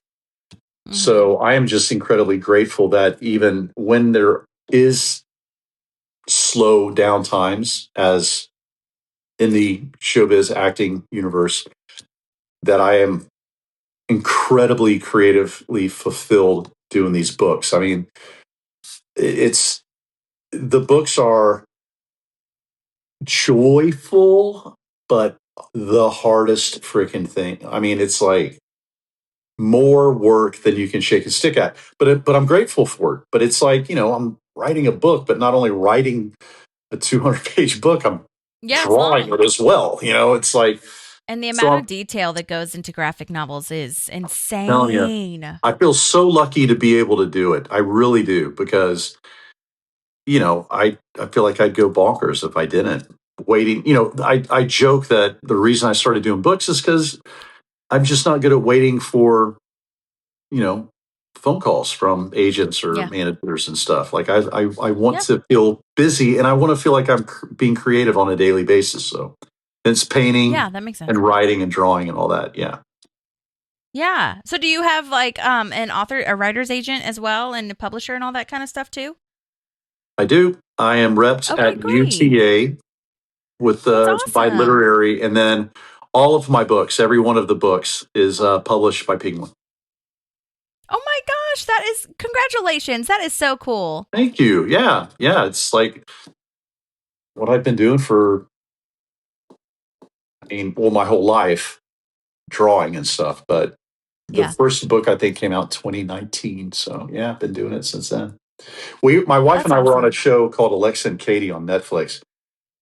Mhm. So I am just incredibly grateful that even when there is slow down times, as in the showbiz acting universe, that I am incredibly creatively fulfilled doing these books. I mean, it's the books are joyful, but the hardest freaking thing. I mean, it's like more work than you can shake a stick at. But I'm grateful for it. But it's like I'm writing a book, but not only writing a 200-page book, I'm Yeah, it's drawing long. it as well. It's like And the so. amount I'm of detail that goes into graphic novels is telling you, insane. I feel so lucky to be able to do it. I really do because I feel like I'd go bonkers if I didn't. Waiting, I joke that the reason I started doing books is because I'm just not good at waiting for you know phone calls from agents or Yeah. managers and stuff. Like I want Yep. to feel busy and I want to feel like I'm being creative on a daily basis. So it's painting Yeah, that makes and sense. writing and drawing and all that. Yeah, Yeah. So do you have like an author, a writer's agent as well, and a publisher and all that kind of stuff too? I do. I am repped Okay, at great. UTA. with That's by awesome. literary, and then all of my books, every one of the books is published by Penguin. Oh my gosh, that is congratulations. That is so cool. Thank you. Yeah, yeah. It's like what I've been doing for, my whole life, drawing and stuff. But the Yeah. first book I think came out in 2019. So yeah, I've been doing it since then. My wife That's and I were on a awesome. show called Alexa and Katie on Netflix.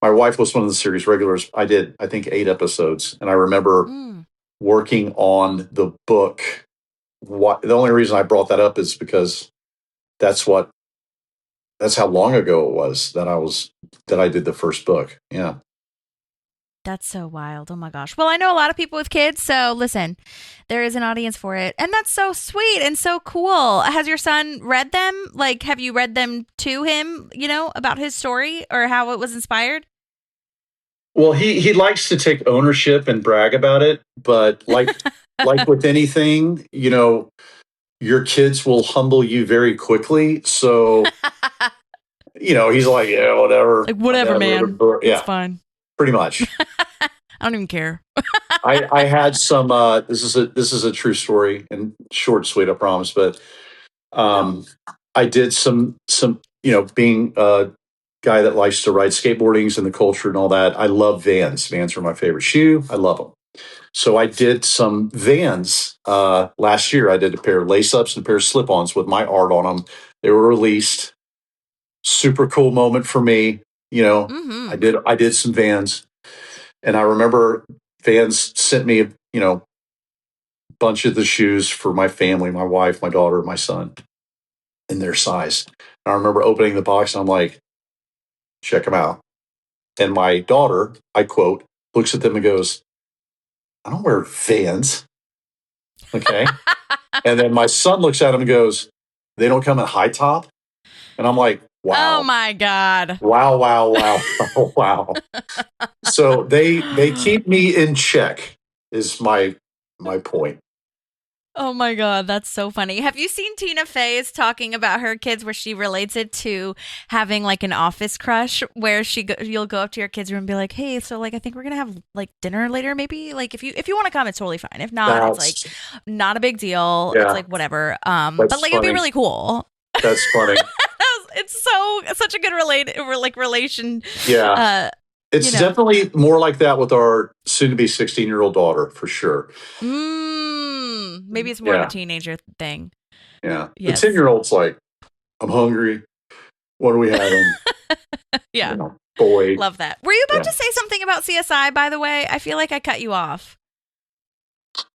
My wife was one of the series regulars. I did, I think, 8 episodes, and I remember Mm. working on the book. The only reason I brought that up is because that's what that's how long ago it was that I did the first book. Yeah. That's so wild. Oh my gosh. Well, I know a lot of people with kids, so listen, there is an audience for it. And that's so sweet and so cool. Has your son read them? Like, have you read them to him, about his story or how it was inspired? Well, he likes to take ownership and brag about it, but like with anything, your kids will humble you very quickly. So, he's like, yeah, whatever. Like, My whatever, dad wrote a man. book. It's Yeah, fine. pretty much. I don't even care. I had some. This is a true story and short, and sweet, I promise. But No. I did some being a guy that likes to ride skateboardings and the culture and all that. I love Vans. Vans are my favorite shoe. I love them. So I did some Vans last year. I did a pair of lace ups and a pair of slip ons with my art on them. They were released. Super cool moment for me. I Mm-hmm. did some Vans, and I remember Vans sent me bunch of the shoes for my family, my wife, my daughter, my son, in their size. And I remember opening the box and I'm like, check them out. And my daughter, I quote, looks at them and goes, I don't wear Vans. Okay. And then my son looks at him and goes, they don't come in high top. And I'm like, Oh wow, my God. wow, wow, wow, wow. So they keep me in check is my point. Oh my God, that's so funny. Have you seen Tina Fey's talking about her kids where she relates it to having like an office crush where you'll go up to your kids' room and be like, "Hey, so like I think we're going to have like dinner later maybe? Like if you want to come, it's totally fine. If not, it's like That's not a big deal. It's yeah, like whatever. But that's like it'd be funny. really cool." That's funny. It's such a good relation Yeah. uh you It's know. definitely more like that with our soon to be 16-year-old daughter for sure. Maybe it's more of a Yeah. teenager thing. Yeah. The Yes. 10-year-old's like, I'm hungry. What are we having? Yeah. Boy. Love that. Were you about Yeah. to say something about CSI, by the way? I feel like I cut you off.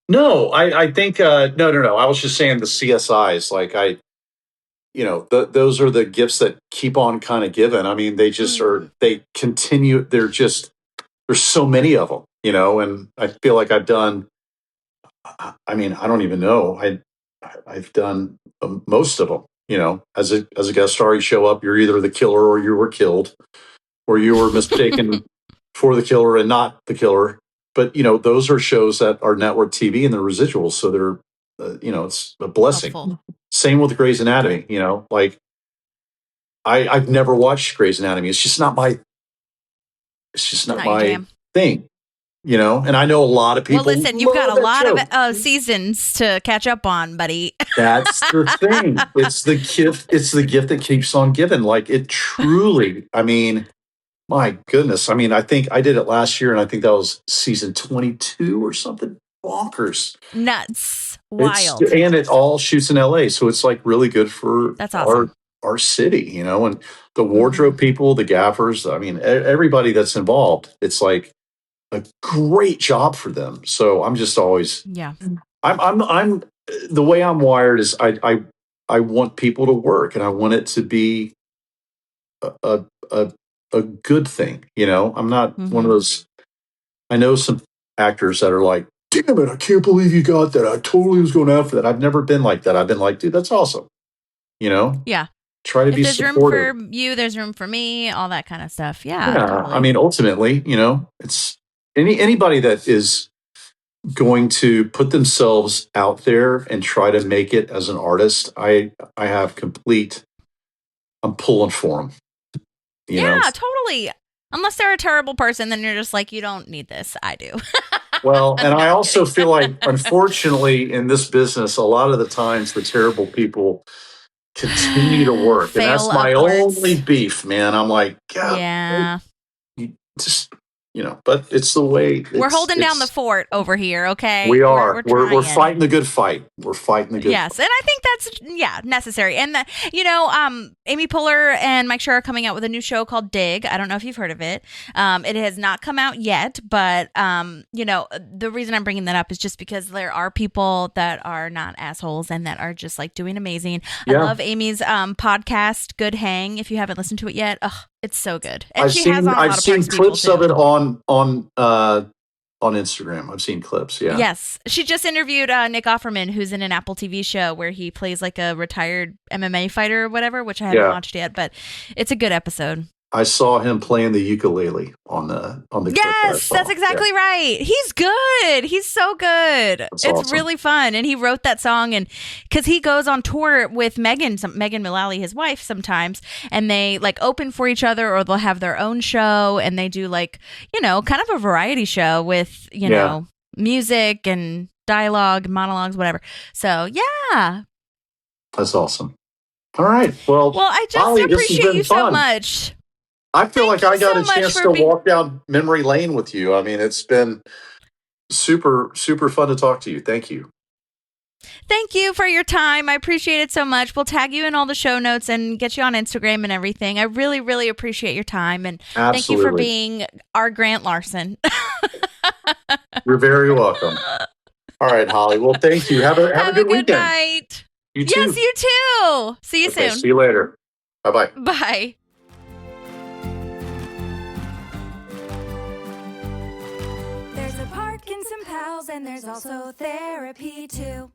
No, I think, no, no, no. I was just saying the CSIs, like those are the gifts that keep on kind of giving. I mean, they just Mm. are, they continue. There's so many of them, and I feel like I've done, I mean, I don't even know. I've done most of them. As a guest star, you show up. You're either the killer or you were killed, or you were mistaken for the killer and not the killer. But those are shows that are network TV and they're residuals, so they're it's a blessing. Helpful. Same with Grey's Yeah. Anatomy. Like I've never watched Grey's Anatomy. It's just not my. It's just not Not your my jam. thing. And I know a lot of Well, people listen, you've got love a that lot of show. seasons to catch up on, buddy. That's the thing. It's the gift. It's the gift that keeps on giving. Like it truly. I mean, my goodness. I mean, I think I did it last year, and I think that was season 22 or something bonkers. Nuts. It's Wild. and it all shoots in LA, so it's like really good for That's our awesome. our city, and the Mm-hmm. wardrobe people, the gaffers. I mean, everybody that's involved. It's like a great job for them. So I'm just always Yeah. I'm the way I'm wired is I want people to work and I want it to be a a a good thing. I'm not one Mm-hmm. of those. I know some actors that are like, damn it, I can't believe you got that. I totally was going after that. I've never been like that. I've been like, dude, that's awesome. You know, Yeah. try to If be there's room supportive. for you, there's room for me, all that kind of stuff. Yeah, Yeah. I totally. mean, ultimately, it's anybody that is going to put themselves out there and try to make it as an artist, I have complete. I'm pulling for them. You know. Yeah, totally. Unless they're a terrible person, then you're just like, you don't need this. I do. Well, and I also feel like, unfortunately, in this business, a lot of the times the terrible people continue to work. And that's Fail my upwards. only beef, man. I'm like, God, Yeah. you just, but it's the way. We're holding down the fort over here, okay? We are. We're trying. fighting the good fight. We're fighting the good Yes, fight. and I think that's necessary. And Amy Poehler and Mike Schur are coming out with a new show called Dig. I don't know if you've heard of it. It has not come out yet, but the reason I'm bringing that up is just because there are people that are not assholes and that are just like doing amazing. Yeah. I love Amy's podcast, Good Hang. If you haven't listened to it yet, it's so good. And I've seen clips of it on Instagram. I've seen clips. Yeah. Yes. She just interviewed Nick Offerman, who's in an Apple TV show where he plays like a retired MMA fighter or whatever, which I haven't watched yet, but it's a good episode. I saw him playing the ukulele on the Yes, that's exactly right. He's good. He's so good. It's awesome. Really fun. And he wrote that song, and because he goes on tour with Megan Mullally, his wife, sometimes, and they like open for each other, or they'll have their own show, and they do like, kind of a variety show with, music and dialogue, monologues, whatever. So yeah. That's awesome. All right. Well, I just Holly, appreciate you so much. I feel like I got a chance to walk down memory lane with you. I mean, it's been super, super fun to talk to you. Thank you. Thank you for your time. I appreciate it so much. We'll tag you in all the show notes and get you on Instagram and everything. I really, really appreciate your time. And Thank you for being our Grant Larson. You're very welcome. All right, Holly. Well, thank you. Have a good weekend. Night. You too. Yes, you too. See you soon. See you later. Bye-bye. Bye. There's a park and some pals, and there's also therapy too.